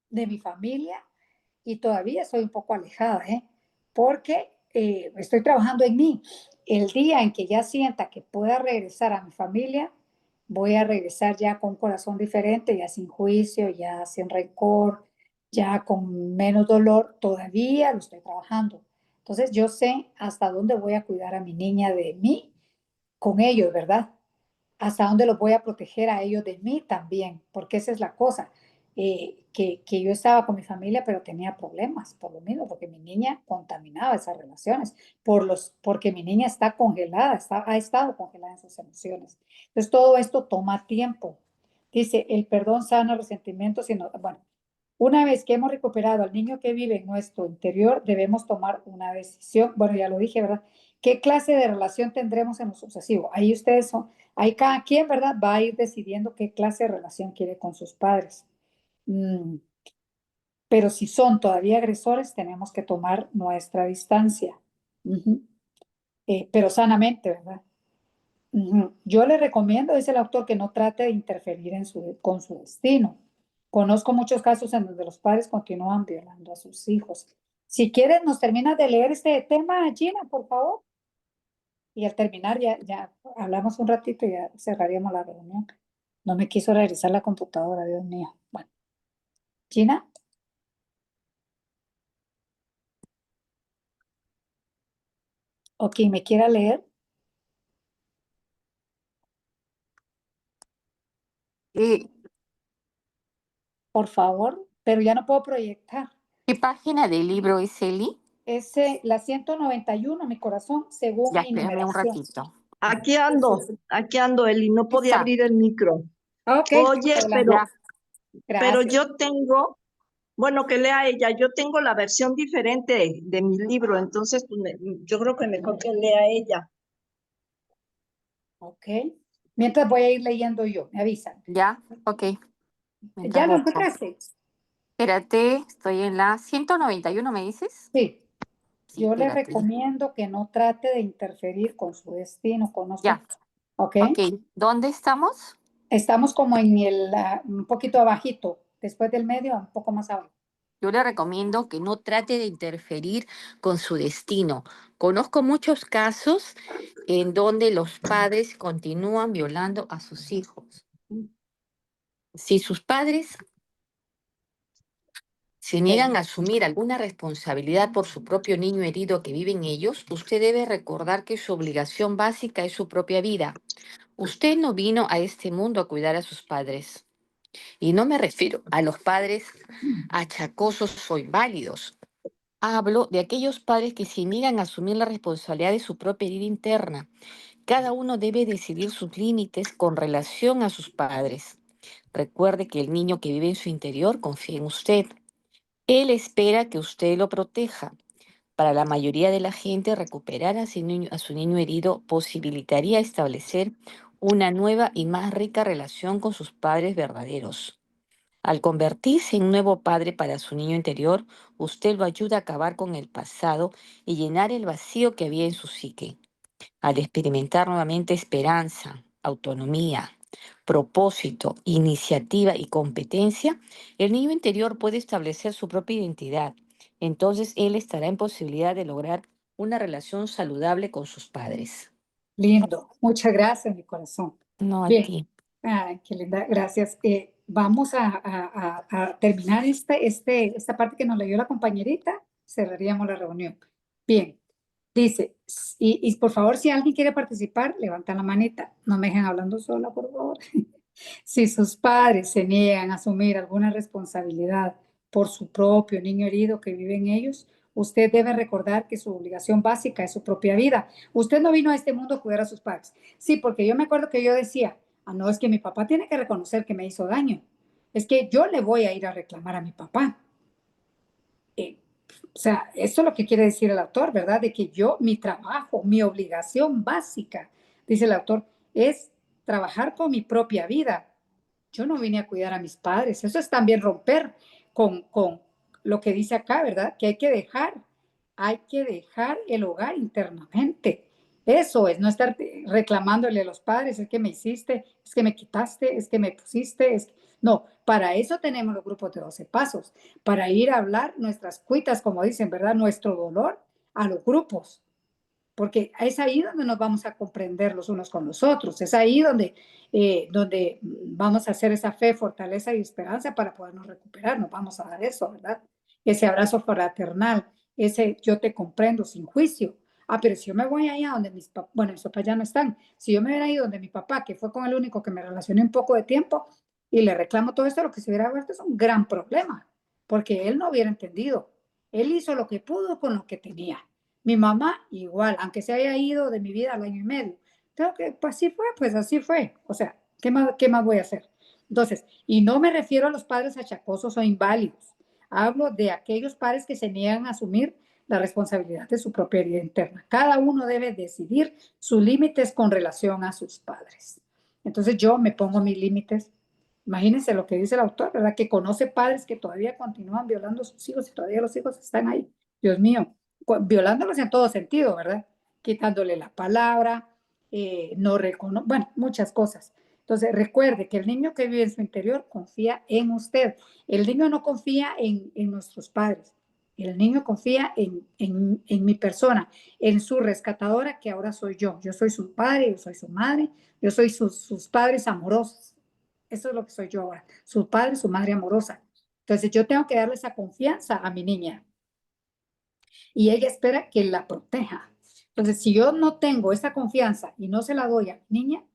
Speaker 1: de mi familia y todavía estoy un poco alejada, ¿eh? Porque estoy trabajando en mí. El día en que ya sienta que pueda regresar a mi familia, voy a regresar ya con un corazón diferente, ya sin juicio, ya sin rencor, ya con menos dolor. Todavía lo estoy trabajando. Entonces yo sé hasta dónde voy a cuidar a mi niña de mí con ellos, ¿verdad? Hasta dónde los voy a proteger a ellos de mí también, porque esa es la cosa, que yo estaba con mi familia, pero tenía problemas por lo mismo, porque mi niña contaminaba esas relaciones, porque mi niña está congelada, ha estado congelada en sus emociones. Entonces, todo esto toma tiempo. Dice, el perdón sana resentimientos, sino, bueno, una vez que hemos recuperado al niño que vive en nuestro interior, debemos tomar una decisión, bueno, ya lo dije, ¿verdad? ¿qué clase de relación tendremos en lo sucesivo? Ahí ustedes son, ahí cada quien, ¿verdad? Va a ir decidiendo qué clase de relación quiere con sus padres. Mm, pero si son todavía agresores, tenemos que tomar nuestra distancia. Ujú. Pero sanamente, ¿verdad? Ujú. Yo le recomiendo, dice el autor, que no trate de interferir con su destino. Conozco muchos casos en donde los padres continúan violando a sus hijos. Si quieres, nos terminas de leer este tema, Gina, por favor. Y al terminar ya hablamos un ratito y ya cerraríamos la reunión. No me quiso regresar la computadora, Dios mío. Bueno, Gina, o quien me quiera leer,
Speaker 5: Eh,
Speaker 1: por favor, pero ya no puedo proyectar.
Speaker 5: ¿Qué página del libro es, Eli?
Speaker 1: Es la 191, mi corazón, según
Speaker 5: Ya,
Speaker 1: mi
Speaker 5: espérame un
Speaker 1: numeración.
Speaker 5: ratito.
Speaker 2: Aquí ando, Eli, no podía
Speaker 5: Esa,
Speaker 2: abrir el micro.
Speaker 1: Ok,
Speaker 2: Oye,
Speaker 1: adelante.
Speaker 5: ya.
Speaker 2: pero
Speaker 1: Gracias.
Speaker 2: yo tengo, bueno, que lea ella, yo tengo la versión diferente de mi libro, entonces pues, yo creo que mejor que lea ella.
Speaker 1: Ok. Mientras voy a ir leyendo yo, me avisan.
Speaker 5: Ya, ok. Mientras
Speaker 1: ¿Ya lo
Speaker 5: busco.
Speaker 1: encontraste?
Speaker 5: Espérate, estoy en la 191, ¿me dices?
Speaker 1: Sí.
Speaker 5: Sí,
Speaker 1: Yo le
Speaker 5: espérate.
Speaker 1: recomiendo que no trate de interferir con su destino, conozca.
Speaker 5: Ya,
Speaker 1: Ok.
Speaker 5: ok. ¿Dónde estamos?
Speaker 1: Estamos como en un poquito abajito, después del medio, un poco más abajo.
Speaker 5: Yo le recomiendo que no trate de interferir con su destino. Conozco muchos casos en donde los padres continúan violando a sus hijos. Si sus padres se niegan a asumir alguna responsabilidad por su propio niño herido que vive en ellos, usted debe recordar que su obligación básica es su propia vida. Usted no vino a este mundo a cuidar a sus padres. Y no me refiero a los padres achacosos o inválidos. Hablo de aquellos padres que se niegan a asumir la responsabilidad de su propia herida interna. Cada uno debe decidir sus límites con relación a sus padres. Recuerde que el niño que vive en su interior confía en usted. Él espera que usted lo proteja. Para la mayoría de la gente, recuperar a su niño herido posibilitaría establecer una nueva y más rica relación con sus padres verdaderos. Al convertirse en un nuevo padre para su niño interior, usted lo ayuda a acabar con el pasado y llenar el vacío que había en su psique. Al experimentar nuevamente esperanza, autonomía, propósito, iniciativa y competencia, el niño interior puede establecer su propia identidad. Entonces él estará en posibilidad de lograr una relación saludable con sus padres.
Speaker 1: Lindo. Muchas gracias, mi corazón.
Speaker 5: No a
Speaker 1: Bien.
Speaker 5: ti.
Speaker 1: Ay, qué linda. Gracias. Vamos a terminar esta parte que nos leyó la compañerita. Cerraríamos la reunión. Bien. Dice, y por favor, si alguien quiere participar, levanta la manita. No me dejen hablando sola, por favor. Si sus padres se niegan a asumir alguna responsabilidad por su propio niño herido que vive en ellos, usted debe recordar que su obligación básica es su propia vida. Usted no vino a este mundo a cuidar a sus padres. Sí, porque yo me acuerdo que yo decía, no, es que mi papá tiene que reconocer que me hizo daño. Es que yo le voy a ir a reclamar a mi papá. Eh, o sea, eso es lo que quiere decir el autor, ¿verdad? De que mi trabajo, mi obligación básica, dice el autor, es trabajar con mi propia vida. Yo no vine a cuidar a mis padres. Eso es también romper con lo que dice acá, ¿verdad? Que hay que dejar el hogar internamente. Eso es, no estar reclamándole a los padres, es que me hiciste, es que me quitaste, es que me pusiste. No, para eso tenemos los grupos de 12 pasos, para ir a hablar nuestras cuitas, como dicen, ¿verdad? Nuestro dolor a los grupos, porque es ahí donde nos vamos a comprender los unos con los otros, es ahí donde vamos a hacer esa fe, fortaleza y esperanza para podernos recuperar, nos vamos a dar eso, ¿verdad? Ese abrazo fraternal, ese yo te comprendo sin juicio. Pero si yo me voy allá donde mis papás, bueno, mis papás ya no están, si yo me hubiera ido donde mi papá, que fue con el único que me relacioné un poco de tiempo, y le reclamo todo esto, lo que se hubiera vuelto es un gran problema, porque él no hubiera entendido. Él hizo lo que pudo con lo que tenía. Mi mamá igual, aunque se haya ido de mi vida al año y medio. Creo que pues así fue. O sea, qué más voy a hacer? Entonces, y no me refiero a los padres achacosos o inválidos. Hablo de aquellos padres que se niegan a asumir la responsabilidad de su propia herida interna. Cada uno debe decidir sus límites con relación a sus padres. Entonces yo me pongo mis límites. Imagínense lo que dice el autor, ¿verdad? Que conoce padres que todavía continúan violando a sus hijos y todavía los hijos están ahí. Dios mío, violándolos en todo sentido, ¿verdad? Quitándole la palabra, no reconoce, bueno, muchas cosas. Entonces, recuerde que el niño que vive en su interior confía en usted. El niño no confía en nuestros padres. El niño confía en mi persona, en su rescatadora, que ahora soy yo. Yo soy su padre, yo soy su madre, yo soy sus padres amorosos. Eso es lo que soy yo ahora. Su padre, su madre amorosa. Entonces, yo tengo que darle esa confianza a mi niña. Y ella espera que la proteja. Entonces, si yo no tengo esa confianza y no se la doy a mi niña,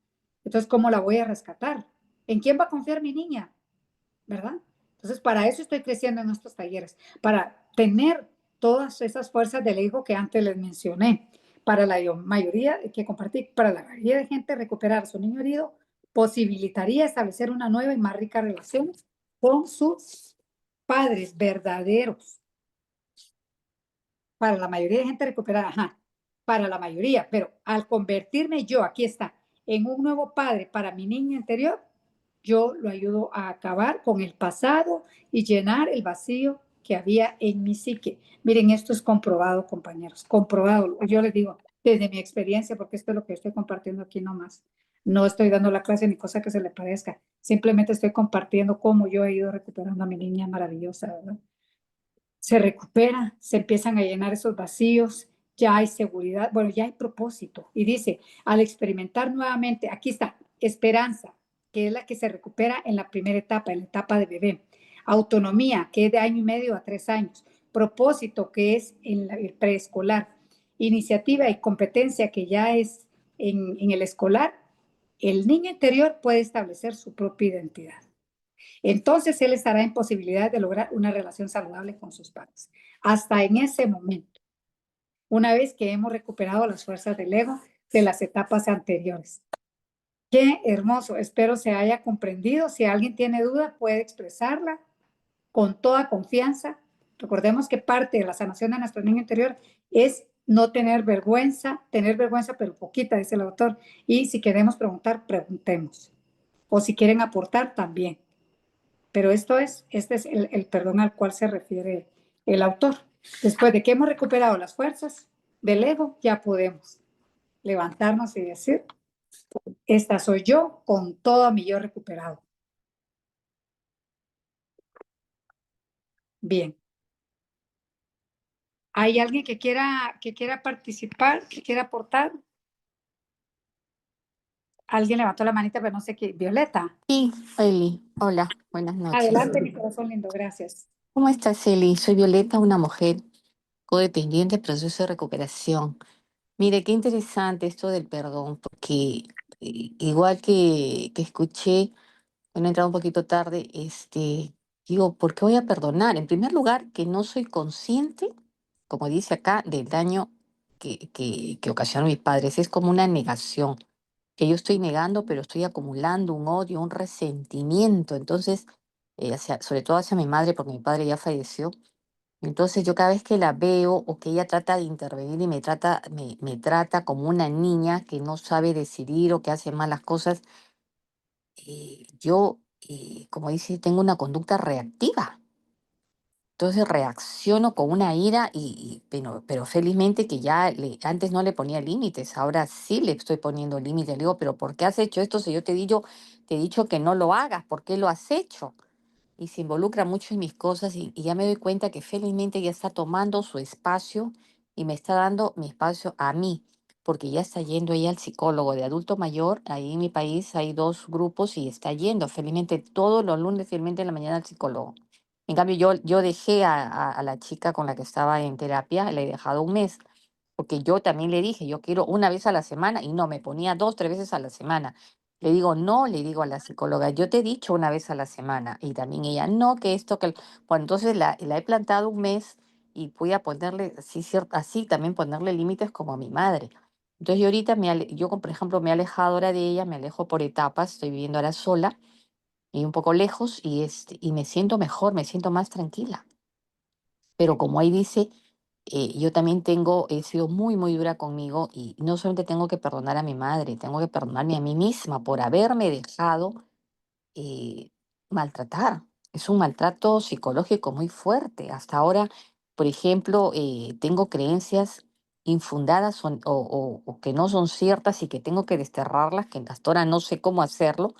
Speaker 1: entonces, ¿cómo la voy a rescatar? ¿En quién va a confiar mi niña? ¿Verdad? Entonces, para eso estoy creciendo en estos talleres, para tener todas esas fuerzas del ego que antes les mencioné. Para la mayoría que compartí, para la mayoría de gente recuperar a su niño herido posibilitaría establecer una nueva y más rica relación con sus padres verdaderos. Para la mayoría de gente recuperar, ajá, para la mayoría, pero al convertirme yo, aquí está, en un nuevo padre para mi niña interior, yo lo ayudo a acabar con el pasado y llenar el vacío que había en mi psique. Miren, esto es comprobado, compañeros, comprobado. Yo les digo, desde mi experiencia, porque esto es lo que estoy compartiendo aquí nomás. No estoy dando la clase ni cosa que se le parezca. Simplemente estoy compartiendo cómo yo he ido recuperando a mi niña maravillosa, ¿verdad? Se recupera, se empiezan a llenar esos vacíos, ya hay seguridad, bueno, ya hay propósito. Y dice, al experimentar nuevamente, aquí está, esperanza, que es la que se recupera en la primera etapa, en la etapa de bebé. Autonomía, que es de 1 año y medio a 3 años. Propósito, que es en el preescolar. Iniciativa y competencia, que ya es en el escolar. El niño interior puede establecer su propia identidad. Entonces él estará en posibilidad de lograr una relación saludable con sus padres. Hasta en ese momento, una vez que hemos recuperado las fuerzas del ego de las etapas anteriores. Qué hermoso, espero se haya comprendido. Si alguien tiene duda, puede expresarla con toda confianza. Recordemos que parte de la sanación de nuestro niño interior es no tener vergüenza pero poquita, dice el autor. Y si queremos preguntar, preguntemos. O si quieren aportar, también. Pero este es el perdón al cual se refiere el autor. Después de que hemos recuperado las fuerzas del ego, ya podemos levantarnos y decir, esta soy yo con todo mi yo recuperado. Bien. ¿Hay alguien que quiera participar, que quiera aportar? Alguien levantó la manita, pero no sé qué. Violeta.
Speaker 5: Sí, Eli, hola, buenas noches.
Speaker 1: Adelante, mi corazón lindo, gracias.
Speaker 5: ¿Cómo estás, Eli? Soy Violeta, una mujer codependiente en proceso de recuperación. Mire, qué interesante esto del perdón, porque igual que escuché, bueno, he entrado un poquito tarde, digo, ¿por qué voy a perdonar? En primer lugar, que no soy consciente, como dice acá, del daño que ocasionaron mis padres. Es como una negación, que yo estoy negando, pero estoy acumulando un odio, un resentimiento. Entonces, sobre todo hacia mi madre, porque mi padre ya falleció. Entonces yo cada vez que la veo o que ella trata de intervenir y me trata como una niña que no sabe decidir o que hace malas cosas, yo, como dice, tengo una conducta reactiva. Entonces reacciono con una ira pero felizmente que ya antes no le ponía límites, ahora sí le estoy poniendo límites. Le digo, pero ¿por qué has hecho esto si yo te he dicho que no lo hagas? ¿Por qué lo has hecho? Y se involucra mucho en mis cosas y ya me doy cuenta que felizmente ya está tomando su espacio y me está dando mi espacio a mí, porque ya está yendo ella al psicólogo de adulto mayor. Ahí en mi país hay dos grupos y está yendo felizmente todos los lunes, felizmente en la mañana al psicólogo. En cambio, yo dejé a la chica con la que estaba en terapia, le he dejado 1 mes, porque yo también le dije, yo quiero una vez a la semana y no, me ponía 2, 3 veces a la semana. Le digo, no, le digo a la psicóloga, yo te he dicho una vez a la semana. Y también ella, no, que esto, que... Bueno, entonces la he plantado 1 mes y voy a ponerle, sí, así también ponerle límites como a mi madre. Entonces yo ahorita, yo por ejemplo, me he alejado ahora de ella, me alejo por etapas, estoy viviendo ahora sola y un poco lejos y me siento mejor, me siento más tranquila. Pero como ahí dice, yo también he sido muy, muy dura conmigo y no solamente tengo que perdonar a mi madre, tengo que perdonarme a mí misma por haberme dejado eh, maltratar. Es un maltrato psicológico muy fuerte. Hasta ahora, por ejemplo, tengo creencias infundadas o que no son ciertas y que tengo que desterrarlas, que hasta ahora no sé cómo hacerlo.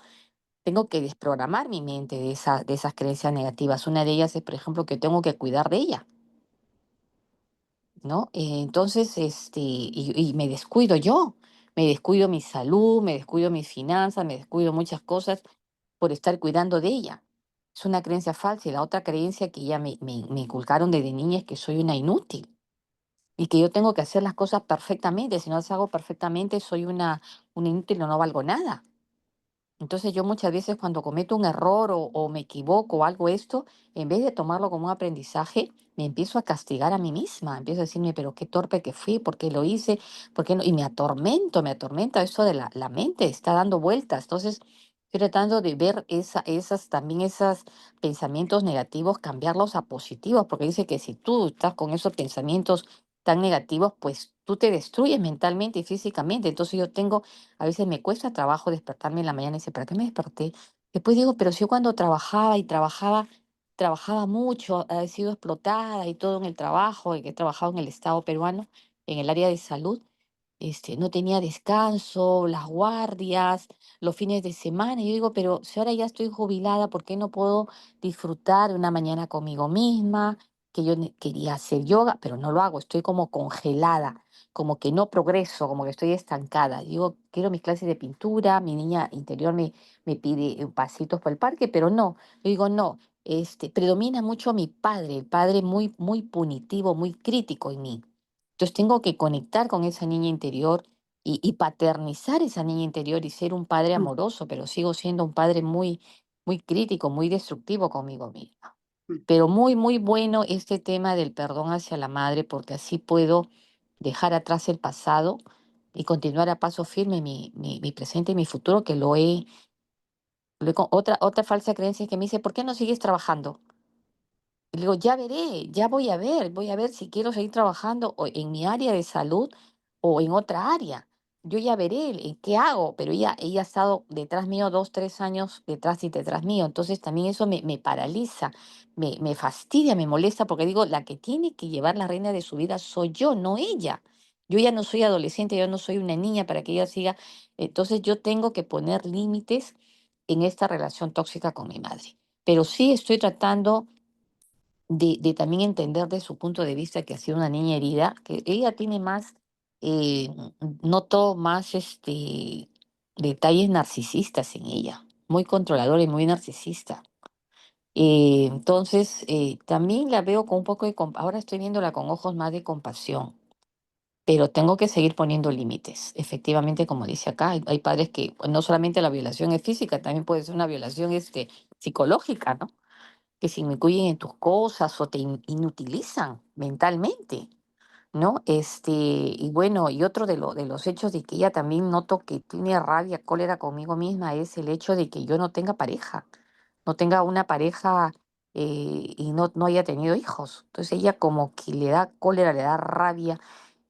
Speaker 5: Tengo que desprogramar mi mente de esas creencias negativas. Una de ellas es, por ejemplo, que tengo que cuidar de ella, ¿no? Entonces, y me descuido mi salud, me descuido mis finanzas, me descuido muchas cosas por estar cuidando de ella. Es una creencia falsa y la otra creencia que ya me inculcaron desde niña es que soy una inútil y que yo tengo que hacer las cosas perfectamente. Si no las hago perfectamente, soy una inútil o no valgo nada. Entonces yo muchas veces cuando cometo un error o me equivoco o algo esto, en vez de tomarlo como un aprendizaje, me empiezo a castigar a mí misma, empiezo a decirme, pero qué torpe que fui, por qué lo hice, por qué no, y me atormenta eso de la mente, está dando vueltas. Entonces estoy tratando de ver también esos pensamientos negativos, cambiarlos a positivos, porque dice que si tú estás con esos pensamientos tan negativos, pues tú te destruyes mentalmente y físicamente. Entonces yo tengo a veces me cuesta trabajo despertarme en la mañana y decir, ¿para qué me desperté? Después digo, pero si yo cuando trabajaba y trabajaba mucho, he sido explotada y todo en el trabajo, y que he trabajado en el Estado peruano, en el área de salud, no tenía descanso, las guardias, los fines de semana. Y yo digo, pero si ahora ya estoy jubilada, ¿por qué no puedo disfrutar de una mañana conmigo misma? Que yo quería hacer yoga, pero no lo hago, estoy como congelada, como que no progreso, como que estoy estancada. Digo, quiero mis clases de pintura, mi niña interior me pide pasitos por el parque, pero no, yo digo, no, predomina mucho mi padre, el padre muy, muy punitivo, muy crítico en mí. Entonces tengo que conectar con esa niña interior y paternizar esa niña interior y ser un padre
Speaker 2: Mm,
Speaker 5: amoroso, pero sigo siendo un padre muy, muy crítico, muy destructivo conmigo misma.
Speaker 2: mm,
Speaker 5: Pero muy, muy bueno este tema del perdón hacia la madre, porque así puedo dejar atrás el pasado y continuar a paso firme mi presente y mi futuro, que otra falsa creencia que me dice, ¿por qué no sigues trabajando? Y le digo, ya veré, ya voy a ver si quiero seguir trabajando o en mi área de salud o en otra área. Yo ya veré en qué hago, pero ella ha estado detrás mío 2, 3 años detrás y detrás mío. Entonces también eso me paraliza, me fastidia, me molesta, porque digo, la que tiene que llevar la reina de su vida soy yo, no ella. Yo ya no soy adolescente, yo no soy una niña para que ella siga. Entonces yo tengo que poner límites en esta relación tóxica con mi madre. Pero sí estoy tratando de también entender de su punto de vista que ha sido una niña herida, que ella tiene más, eh, noto más detalles narcisistas en ella, muy controladora y muy narcisista. Entonces, también la veo con un poco ahora estoy viéndola con ojos más de compasión, pero tengo que seguir poniendo límites. Efectivamente, como dice acá, hay padres que pues, no solamente la violación es física, también puede ser una violación psicológica, ¿no? Que se inmiscuyen en tus cosas o te inutilizan mentalmente, ¿no? Y bueno, y otro de los hechos de que ella también noto que tiene rabia, cólera conmigo misma es el hecho de que yo no tenga pareja, no tenga una pareja y no haya tenido hijos. Entonces ella como que le da cólera, le da rabia.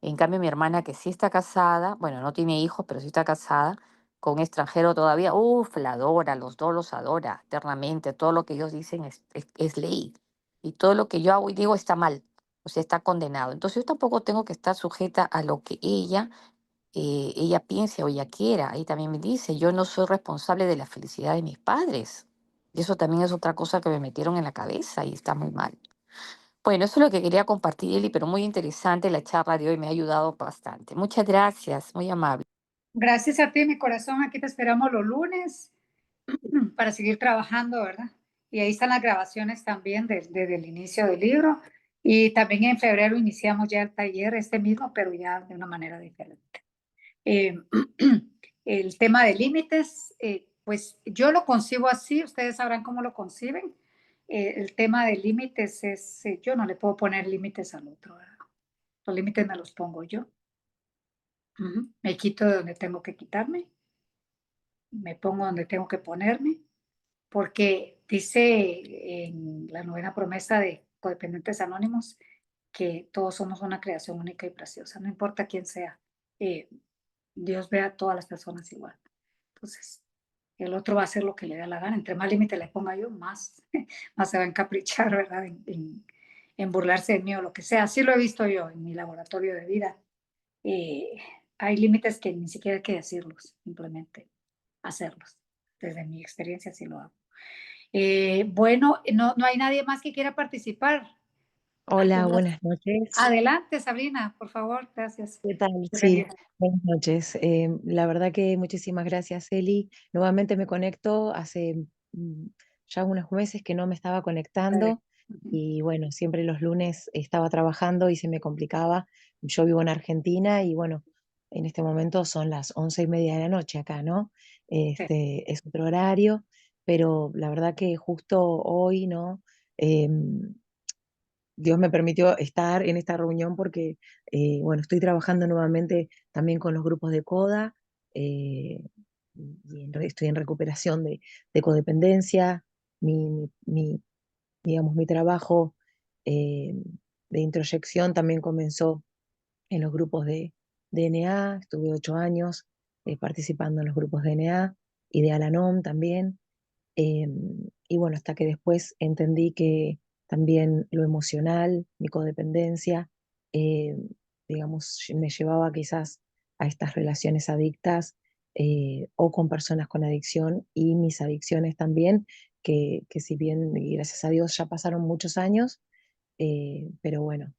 Speaker 5: En cambio, mi hermana que sí está casada, bueno, no tiene hijos, pero sí está casada con un extranjero todavía, uff, la adora, los dos los adora eternamente, todo lo que ellos dicen es ley. Y todo lo que yo hago y digo está mal, o sea, está condenado. Entonces yo tampoco tengo que estar sujeta a lo que ella piense o ella quiera. Ahí también me dice, yo no soy responsable de la felicidad de mis padres. Y eso también es otra cosa que me metieron en la cabeza y está muy mal. Bueno, eso es lo que quería compartir, Eli, pero muy interesante la charla de hoy, me ha ayudado bastante. Muchas gracias, muy amable.
Speaker 1: Gracias a ti, mi corazón. Aquí te esperamos los lunes para seguir trabajando, ¿verdad? Y ahí están las grabaciones también desde el inicio del libro. Y también en febrero iniciamos ya el taller, este mismo, pero ya de una manera diferente. Eh, el tema de límites, pues yo lo concibo así, ustedes sabrán cómo lo conciben. El tema de límites es, yo no le puedo poner límites al otro, ¿verdad? Los límites me los pongo yo. Ujú. Me quito de donde tengo que quitarme, me pongo donde tengo que ponerme, porque dice en la novena promesa de Codependientes Anónimos que todos somos una creación única y preciosa, no importa quién sea. eh, Dios ve a todas las personas igual. Entonces, el otro va a hacer lo que le dé la gana. Entre más límite le ponga yo, más, más se va a encaprichar, ¿verdad? En burlarse de mí o lo que sea. Así lo he visto yo en mi laboratorio de vida. Eh, Hay límites que ni siquiera hay que decirlos, simplemente hacerlos. Desde mi experiencia así lo hago. Bueno, no hay nadie más que quiera participar.
Speaker 6: Hola,
Speaker 1: ¿Algún otro?
Speaker 6: buenas noches.
Speaker 1: Adelante, Sabrina, por favor, gracias.
Speaker 6: ¿Qué tal? Sí,
Speaker 1: Bienvenida.
Speaker 6: buenas noches. La verdad que muchísimas gracias, Eli. Nuevamente me conecto. Hace mm, ya unos meses que no me estaba conectando
Speaker 1: Ujú.
Speaker 6: y bueno, siempre los lunes estaba trabajando y se me complicaba. Yo vivo en Argentina y bueno, en este momento son las 11:30 de la noche acá, ¿no?
Speaker 1: Sí,
Speaker 6: Es otro horario, pero la verdad que justo hoy, ¿no? Em, Dios me permitió estar en esta reunión porque, bueno, estoy trabajando nuevamente también con los grupos de CODA, eh, y estoy en recuperación de codependencia. Digamos, mi trabajo eh, de introyección también comenzó en los grupos de DNA. Estuve 8 años participando en los grupos de DNA y de Alanom también. Eh, y bueno, hasta que después entendí que también lo emocional, mi codependencia, eh, digamos, me llevaba quizás a estas relaciones adictas, o con personas con adicción y mis adicciones también, que si bien, y gracias a Dios, ya pasaron muchos años, pero bueno,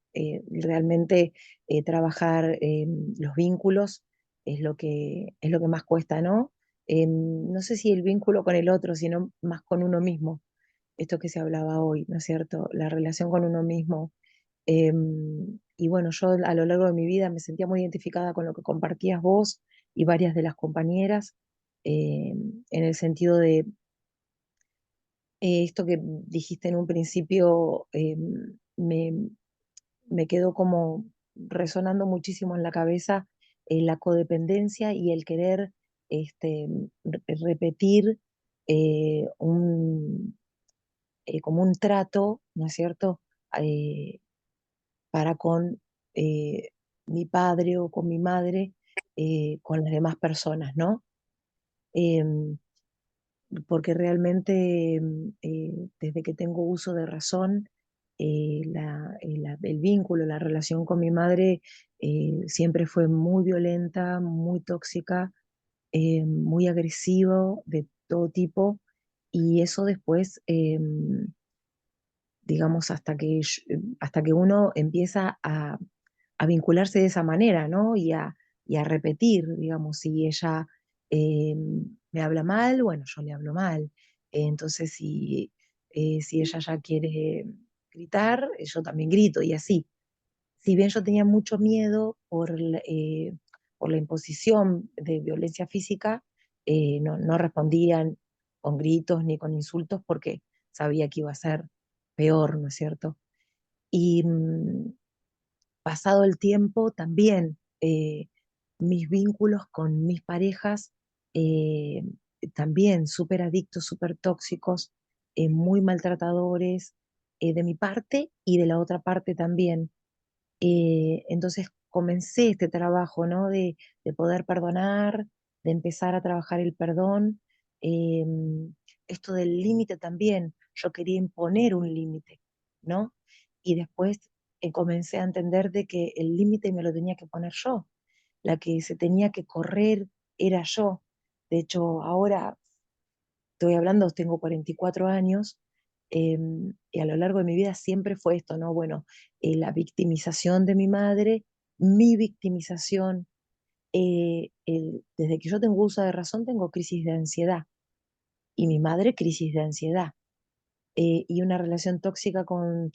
Speaker 6: realmente trabajar los vínculos es lo que más cuesta, ¿no? No sé si el vínculo con el otro, sino más con uno mismo, esto que se hablaba hoy, ¿no es cierto? La relación con uno mismo. Y bueno, yo a lo largo de mi vida me sentía muy identificada con lo que compartías vos y varias de las compañeras, en el sentido de esto que dijiste en un principio, me quedó como resonando muchísimo en la cabeza, la codependencia y el querer repetir como un trato, ¿no es cierto? Eh, para con mi padre o con mi madre, con las demás personas, ¿no? Em, Porque realmente desde que tengo uso de razón, el vínculo, la relación con mi madre siempre fue muy violenta, muy tóxica, muy agresivo de todo tipo, y eso después, digamos, hasta que uno empieza a vincularse de esa manera, ¿no? Y a repetir, digamos, si ella eh, me habla mal, bueno, yo le hablo mal. Entonces, si ella ya quiere gritar, yo también grito y así. Si bien yo tenía mucho miedo por la imposición de violencia física, no respondían con gritos ni con insultos porque sabía que iba a ser peor, ¿no es cierto? Y pasado el tiempo también, mis vínculos con mis parejas, eh, también súper adictos, súper tóxicos, muy maltratadores, de mi parte y de la otra parte también. Entonces comencé este trabajo, ¿no? De poder perdonar, de empezar a trabajar el perdón. Esto del límite también, yo quería imponer un límite, ¿no? Y después comencé a entender de que el límite me lo tenía que poner yo, la que se tenía que correr era yo. De hecho, ahora estoy hablando, tengo 44 años, y a lo largo de mi vida siempre fue esto, ¿no? Bueno, la victimización de mi madre, mi victimización, desde que yo tengo uso de razón tengo crisis de ansiedad y mi madre crisis de ansiedad, y una relación tóxica con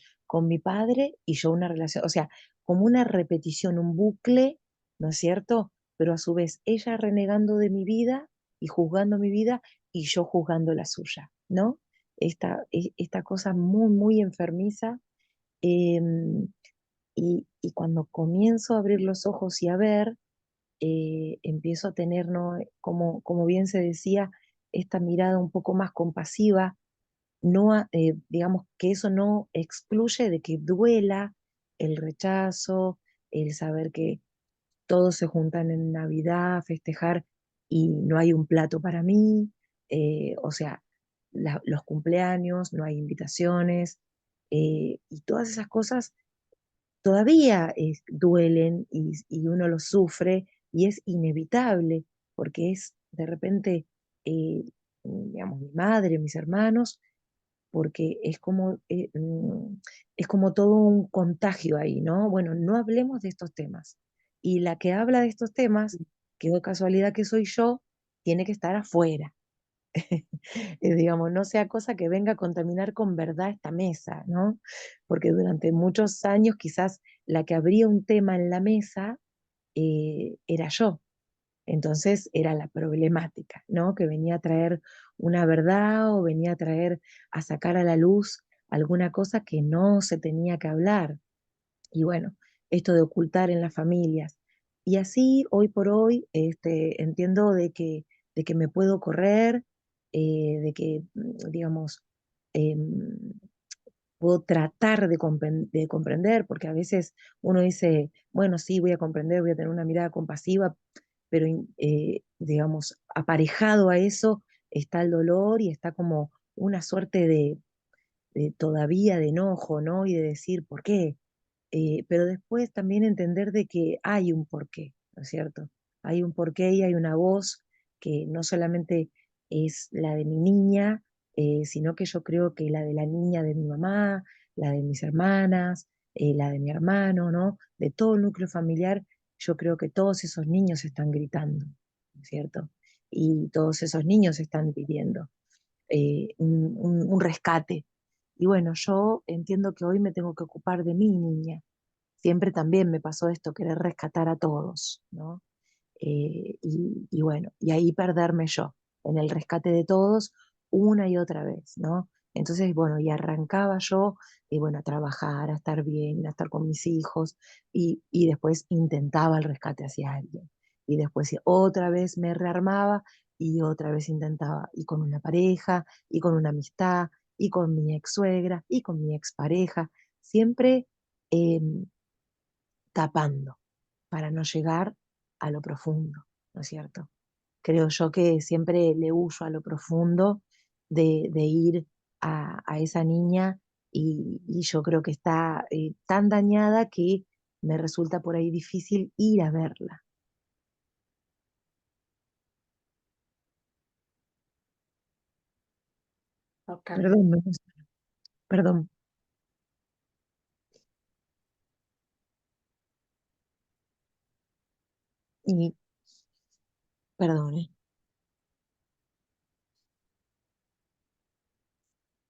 Speaker 6: mi padre y yo una relación, o sea, como una repetición, un bucle, ¿no es cierto? Pero a su vez ella renegando de mi vida y juzgando mi vida y yo juzgando la suya, ¿no? Esta cosa muy, muy enfermiza. em, y cuando comienzo a abrir los ojos y a ver, empiezo a tener, ¿no? Como bien se decía, esta mirada un poco más compasiva, no, digamos que eso no excluye de que duela, el rechazo, el saber que todos se juntan en Navidad a festejar y no hay un plato para mí, o sea, los cumpleaños, no hay invitaciones, y todas esas cosas todavía duelen y uno lo sufre y es inevitable, porque es de repente, digamos, mi madre, mis hermanos, porque es como todo un contagio ahí, ¿no? Bueno, no hablemos de estos temas. Y la que habla de estos temas, que de casualidad que soy yo, tiene que estar afuera. Digamos, no sea cosa que venga a contaminar con verdad esta mesa, ¿no? Porque durante muchos años quizás la que abría un tema en la mesa era yo. Entonces era la problemática, ¿no? Que venía a traer una verdad o venía a traer, a sacar a la luz alguna cosa que no se tenía que hablar. Y bueno, esto de ocultar en las familias. Y así, hoy por hoy, entiendo de que me puedo correr, de que, digamos, em, puedo tratar de comprender, porque a veces uno dice, bueno, sí, voy a comprender, voy a tener una mirada compasiva, pero digamos, aparejado a eso está el dolor y está como una suerte de todavía de enojo, ¿no? Y de decir, ¿por qué? Pero después también entender de que hay un porqué, ¿no es cierto? Hay un porqué y hay una voz que no solamente es la de mi niña, sino que yo creo que la de la niña de mi mamá, la de mis hermanas, la de mi hermano, ¿no? De todo el núcleo familiar, yo creo que todos esos niños están gritando, ¿no es cierto? Y todos esos niños están pidiendo un rescate. Y bueno, yo entiendo que hoy me tengo que ocupar de mi niña. Siempre también me pasó esto, querer rescatar a todos, ¿no? Y bueno, y ahí perderme yo, en el rescate de todos, una y otra vez, ¿no? Entonces, bueno, y arrancaba yo, y bueno, a trabajar, a estar bien, a estar con mis hijos, y después intentaba el rescate hacia alguien. Y después otra vez me rearmaba y otra vez intentaba, y con una pareja, y con una amistad, y con mi ex suegra, y con mi expareja, siempre em, tapando para no llegar a lo profundo, ¿no es cierto? Creo yo que siempre le huyo a lo profundo de ir a esa niña y yo creo que está tan dañada que me resulta por ahí difícil ir a verla.
Speaker 1: Totalmente.
Speaker 6: Perdón, perdón. Y perdón, ¿eh?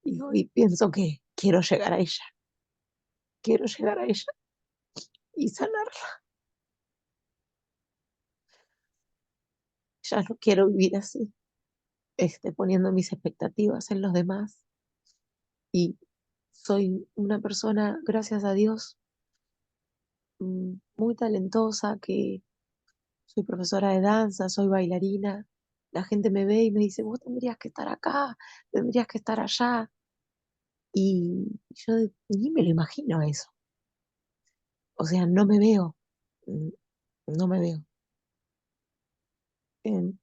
Speaker 6: Y hoy pienso que quiero llegar a ella y sanarla. Ya no quiero vivir así, poniendo mis expectativas en los demás. Y soy una persona, gracias a Dios, muy talentosa, que soy profesora de danza, soy bailarina. La gente me ve y me dice, vos tendrías que estar acá, tendrías que estar allá. Y yo ni me lo imagino eso. O sea, no me veo, mm, no me veo. Em,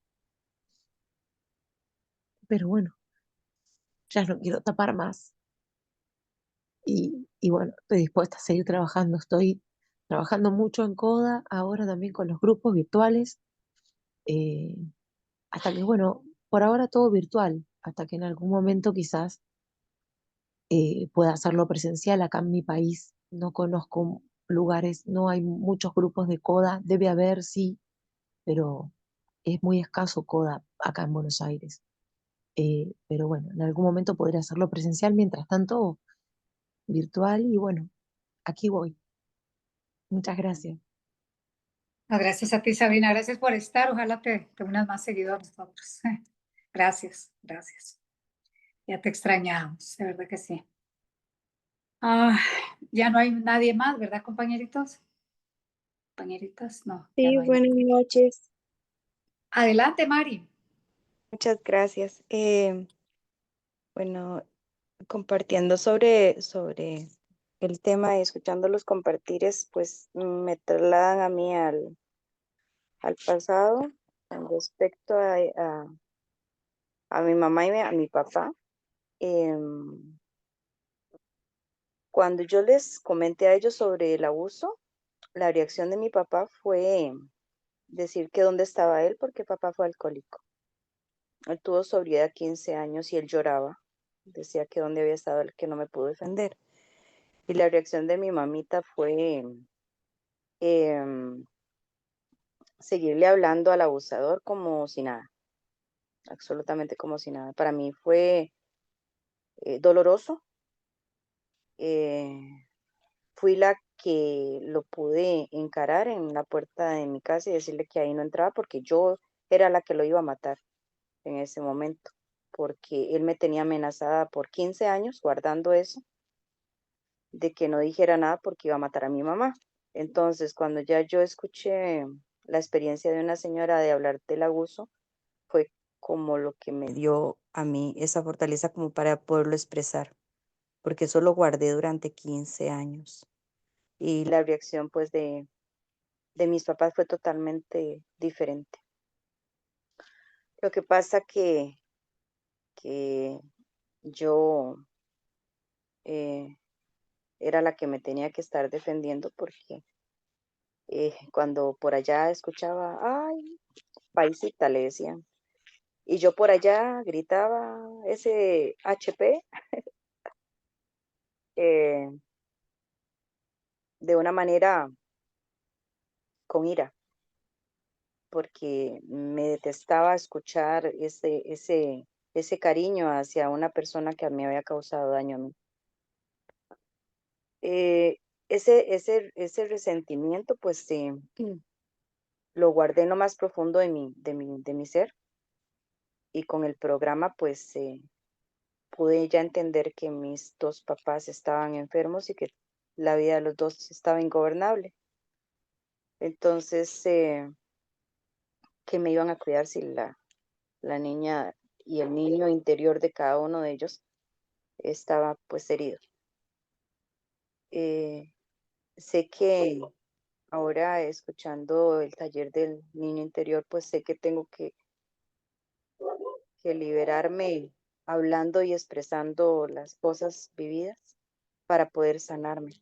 Speaker 6: pero bueno, ya no quiero tapar más. Y bueno, estoy dispuesta a seguir trabajando. Estoy trabajando mucho en CODA, ahora también con los grupos virtuales. eh, Hasta que, bueno, por ahora todo virtual, hasta que en algún momento quizás pueda hacerlo presencial. Acá en mi país no conozco lugares, no hay muchos grupos de CODA, debe haber, sí, pero es muy escaso CODA acá en Buenos Aires. Pero bueno, en algún momento podré hacerlo presencial, mientras tanto virtual y bueno, aquí voy. Muchas gracias.
Speaker 1: No, gracias a ti, Sabrina. Gracias por estar. Ojalá te unas más seguido a nosotros. Gracias, gracias. Ya te extrañamos, de verdad que sí. Ah, ya no hay nadie más, ¿verdad, compañeritos? Compañeritas, no, ya
Speaker 7: Sí,
Speaker 1: no hay nadie.
Speaker 7: buenas noches.
Speaker 1: Adelante, Mari.
Speaker 7: Muchas gracias. Bueno, compartiendo sobre el tema y escuchándolos compartir pues me trasladan a mí al pasado con respecto a mi mamá y a mi papá. Em, Cuando yo les comenté a ellos sobre el abuso, la reacción de mi papá fue decir que dónde estaba él porque papá fue alcohólico. Él tuvo sobriedad 15 años y él lloraba. Decía que dónde había estado él, que no me pudo defender. Y la reacción de mi mamita fue em, seguirle hablando al abusador como si nada, absolutamente como si nada. Para mí fue doloroso. Eh, Fui la que lo pude encarar en la puerta de mi casa y decirle que ahí no entraba porque yo era la que lo iba a matar en ese momento, porque él me tenía amenazada por 15 años guardando eso, de que no dijera nada porque iba a matar a mi mamá. Entonces, cuando ya yo escuché la experiencia de una señora de hablar del abuso, fue como lo que me dio a mí esa fortaleza como para poderlo expresar, porque eso lo guardé durante 15 años. Y la reacción pues de mis papás fue totalmente diferente. Lo que pasa que yo eh, era la que me tenía que estar defendiendo porque cuando por allá escuchaba, ay, paisita le decían, y yo por allá gritaba ese HP eh, de una manera con ira, porque me detestaba escuchar ese cariño hacia una persona que me había causado daño a mí. Eh, ese resentimiento, pues lo guardé en lo más profundo de mi ser y con el programa, pues pude ya entender que mis dos papás estaban enfermos y que la vida de los dos estaba ingobernable. Entonces, que me iban a cuidar si la niña y el niño interior de cada uno de ellos estaba pues herido. Eh, Sé que ahora escuchando el taller del niño interior, pues sé que tengo que liberarme hablando y expresando las cosas vividas para poder sanarme.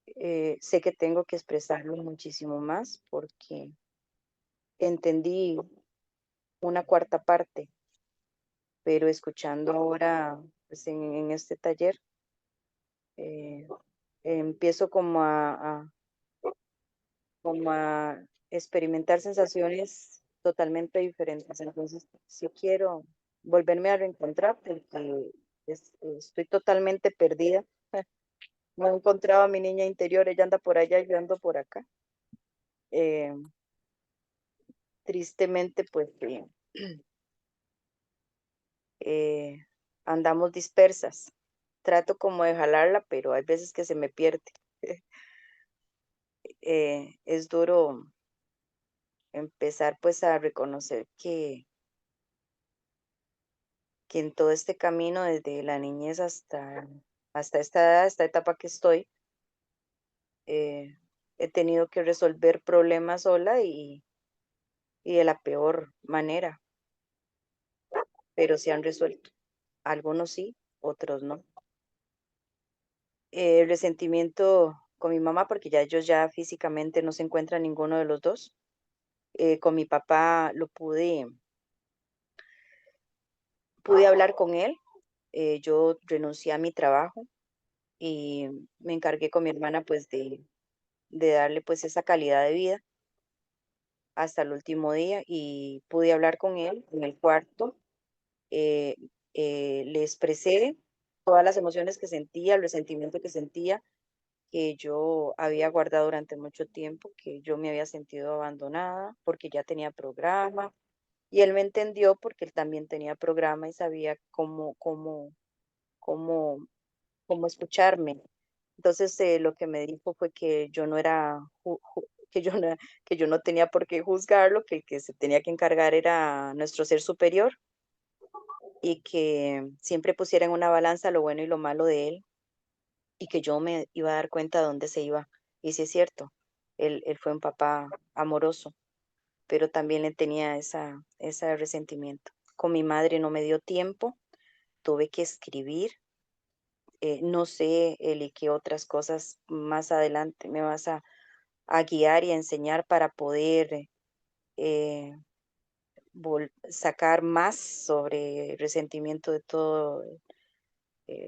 Speaker 7: Sé que tengo que expresarlo muchísimo más porque entendí una cuarta parte, pero escuchando ahora pues, en este taller, eh, empiezo como a experimentar sensaciones totalmente diferentes. Entonces, si quiero volverme a reencontrar porque estoy totalmente perdida. No he encontrado a mi niña interior, ella anda por allá y yo ando por acá. Eh, Tristemente, pues eh, andamos dispersas. Trato como de jalarla, pero hay veces que se me pierde. Es duro empezar pues a reconocer que en todo este camino, desde la niñez hasta esta edad, esta etapa que estoy, eh, he tenido que resolver problemas sola y de la peor manera, pero se han resuelto. Algunos sí, otros no. Resentimiento con mi mamá porque ya ellos ya físicamente no se encuentran ninguno de los dos. Con mi papá pude hablar con él. Yo renuncié a mi trabajo y me encargué con mi hermana pues de darle pues esa calidad de vida hasta el último día y pude hablar con él en el cuarto. eh, Le expresé todas las emociones que sentía, el resentimiento que sentía, que yo había guardado durante mucho tiempo, que yo me había sentido abandonada porque ya tenía programa. Y él me entendió porque él también tenía programa y sabía cómo, cómo escucharme. Entonces, lo que me dijo fue que yo no era, que yo no tenía por qué juzgarlo, que el que se tenía que encargar era nuestro ser superior y que siempre pusiera en una balanza lo bueno y lo malo de él y que yo me iba a dar cuenta de dónde se iba. Y sí es cierto, él fue un papá amoroso, pero también le tenía ese resentimiento. Con mi madre no me dio tiempo, tuve que escribir. No sé, Eli, qué otras cosas más adelante me vas a guiar y a enseñar para poder eh, sacar más sobre resentimiento de todo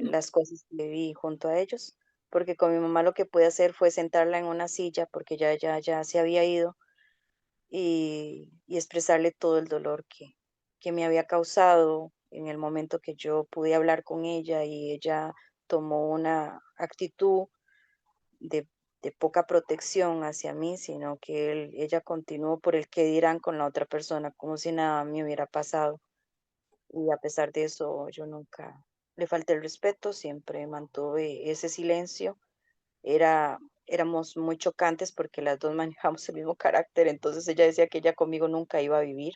Speaker 7: las cosas que viví junto a ellos, porque con mi mamá lo que pude hacer fue sentarla en una silla, porque ya se había ido, y expresarle todo el dolor que me había causado en el momento que yo pude hablar con ella y ella tomó una actitud de, de poca protección hacia mí, sino que ella continuó por el que dirán con la otra persona, como si nada me hubiera pasado. Y a pesar de eso, yo nunca le falté el respeto, siempre mantuve ese silencio. Éramos muy chocantes porque las dos manejamos el mismo carácter, entonces ella decía que ella conmigo nunca iba a vivir,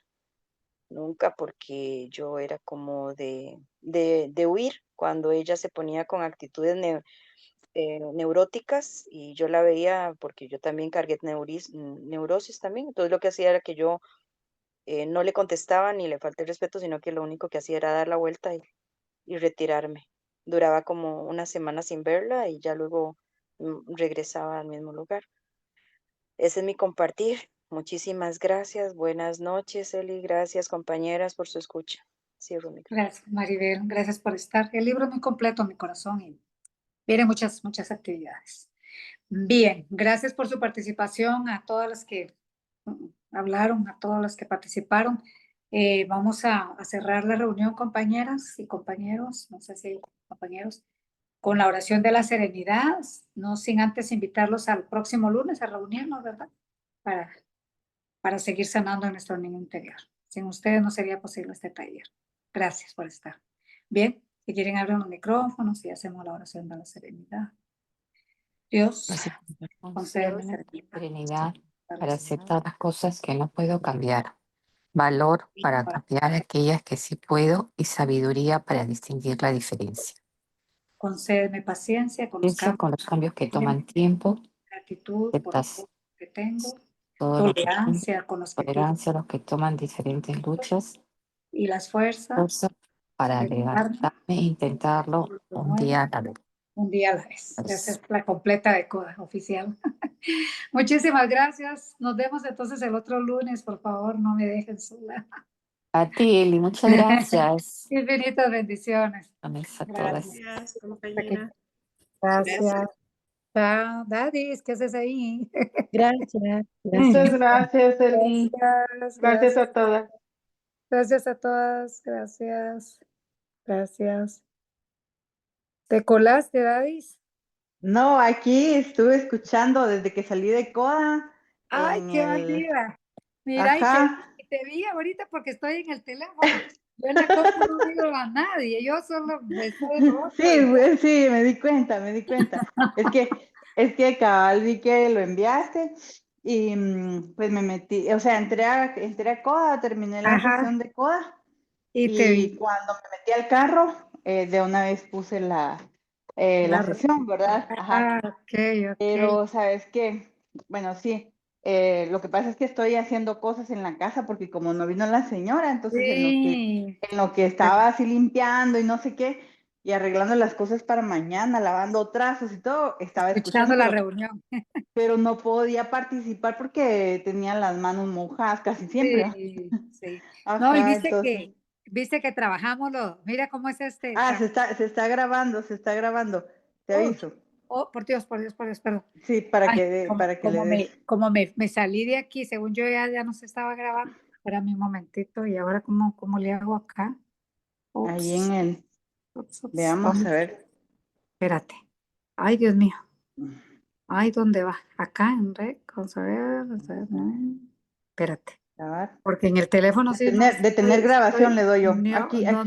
Speaker 7: nunca, porque yo era como de huir cuando ella se ponía con actitudes neuróticas y yo la veía porque yo también cargué neurosis también, entonces lo que hacía era que yo no le contestaba ni le falté el respeto, sino que lo único que hacía era dar la vuelta y retirarme. Duraba como una semana sin verla y ya luego regresaba al mismo lugar. Ese es mi compartir. Muchísimas gracias. Buenas noches, Eli. Gracias, compañeras, por su escucha. Cierro el micrófono.
Speaker 1: Gracias, Maribel. Gracias por estar. El libro es muy completo, mi corazón, y viene muchas actividades. Bien, gracias por su participación a todas las que hablaron, a todas las que participaron. Vamos a cerrar la reunión, compañeras y compañeros, no sé si hay compañeros, con la oración de la serenidad, no sin antes invitarlos al próximo lunes a reunirnos, ¿verdad? Para seguir sanando en nuestro niño interior. Sin ustedes no sería posible este taller. Gracias por estar. Bien, si quieren abrir los micrófonos y hacemos la oración de la serenidad. Dios, concédeme
Speaker 5: Serenidad para aceptar las cosas que no puedo cambiar, valor para cambiar aquellas que sí puedo y sabiduría para distinguir la diferencia.
Speaker 1: concédeme paciencia con los
Speaker 5: Con los cambios que toman tiempo,
Speaker 1: gratitud por
Speaker 5: aceptas
Speaker 1: todo lo que tengo,
Speaker 5: todo lo que
Speaker 1: tolerancia con los que
Speaker 5: tolerancia a los que toman diferentes luchas,
Speaker 1: y las fuerzas
Speaker 5: fuerza para
Speaker 1: de levantarme
Speaker 5: levantarme e intentarlo un día a la vez.
Speaker 1: un día a la vez. Esa es la completa de CODA oficial. Muchísimas gracias. Nos vemos entonces el otro lunes. Por favor, no me dejen sola.
Speaker 5: A ti, Eli, muchas gracias.
Speaker 1: Infinitas bendiciones.
Speaker 5: A todas.
Speaker 8: Gracias, compañera.
Speaker 1: Gracias. Chao. Dadis, ¿qué haces ahí?
Speaker 6: Gracias.
Speaker 4: Muchas gracias, Eli. Gracias a todas.
Speaker 1: Gracias a todas. Gracias. Gracias. ¿Te colaste, Dadis?
Speaker 8: No, aquí estuve escuchando desde que salí de COA.
Speaker 1: Ay,
Speaker 8: en
Speaker 1: qué
Speaker 8: el...
Speaker 1: mira. Mira,
Speaker 8: Ajá.
Speaker 1: y te vi ahorita porque estoy en el teléfono. Yo en la compu no miro a nadie, yo solo me estoy en lo otro
Speaker 8: Sí,
Speaker 1: y ya.
Speaker 8: sí, me di cuenta, me di cuenta. Es que cabal vi que lo enviaste y pues me metí, o sea, entré a COA, terminé la
Speaker 1: Ajá,
Speaker 8: sesión de COA
Speaker 1: y te
Speaker 8: y
Speaker 1: vi.
Speaker 8: cuando me metí al carro, de una vez puse la
Speaker 1: La
Speaker 8: sesión, ¿verdad? Ajá.
Speaker 1: ok, ok.
Speaker 8: Pero, ¿sabes qué? Bueno, sí, lo que pasa es que estoy haciendo cosas en la casa porque como no vino la señora, entonces
Speaker 1: Sí,
Speaker 8: en lo que estaba así limpiando y no sé qué, y arreglando las cosas para mañana, lavando trazos y todo, estaba
Speaker 1: escuchando
Speaker 8: escuchando,
Speaker 1: la reunión.
Speaker 8: pero no podía participar porque tenía las manos mojadas casi siempre, ¿va?
Speaker 1: Sí, sí. No, y
Speaker 8: Ajá, entonces.
Speaker 1: viste que trabajamos mira cómo es este.
Speaker 8: Se está grabando, te
Speaker 1: Oh,
Speaker 8: aviso.
Speaker 1: oh, por Dios, perdón.
Speaker 8: Sí, para
Speaker 1: Ay,
Speaker 8: que le des
Speaker 1: como me salí de aquí, según yo ya no se estaba grabando. Espérame un momentito, y ahora cómo le hago acá.
Speaker 8: ahí en
Speaker 1: Ups,
Speaker 8: el,
Speaker 1: ups.
Speaker 8: veamos a ver.
Speaker 1: Espérate. Ay, Dios mío. Ay, ¿dónde va? Acá en Rec, vamos a ver, no. Espérate.
Speaker 8: Grabar.
Speaker 1: Porque en el teléfono sí no
Speaker 8: Detener grabación le doy yo. Aquí,
Speaker 1: no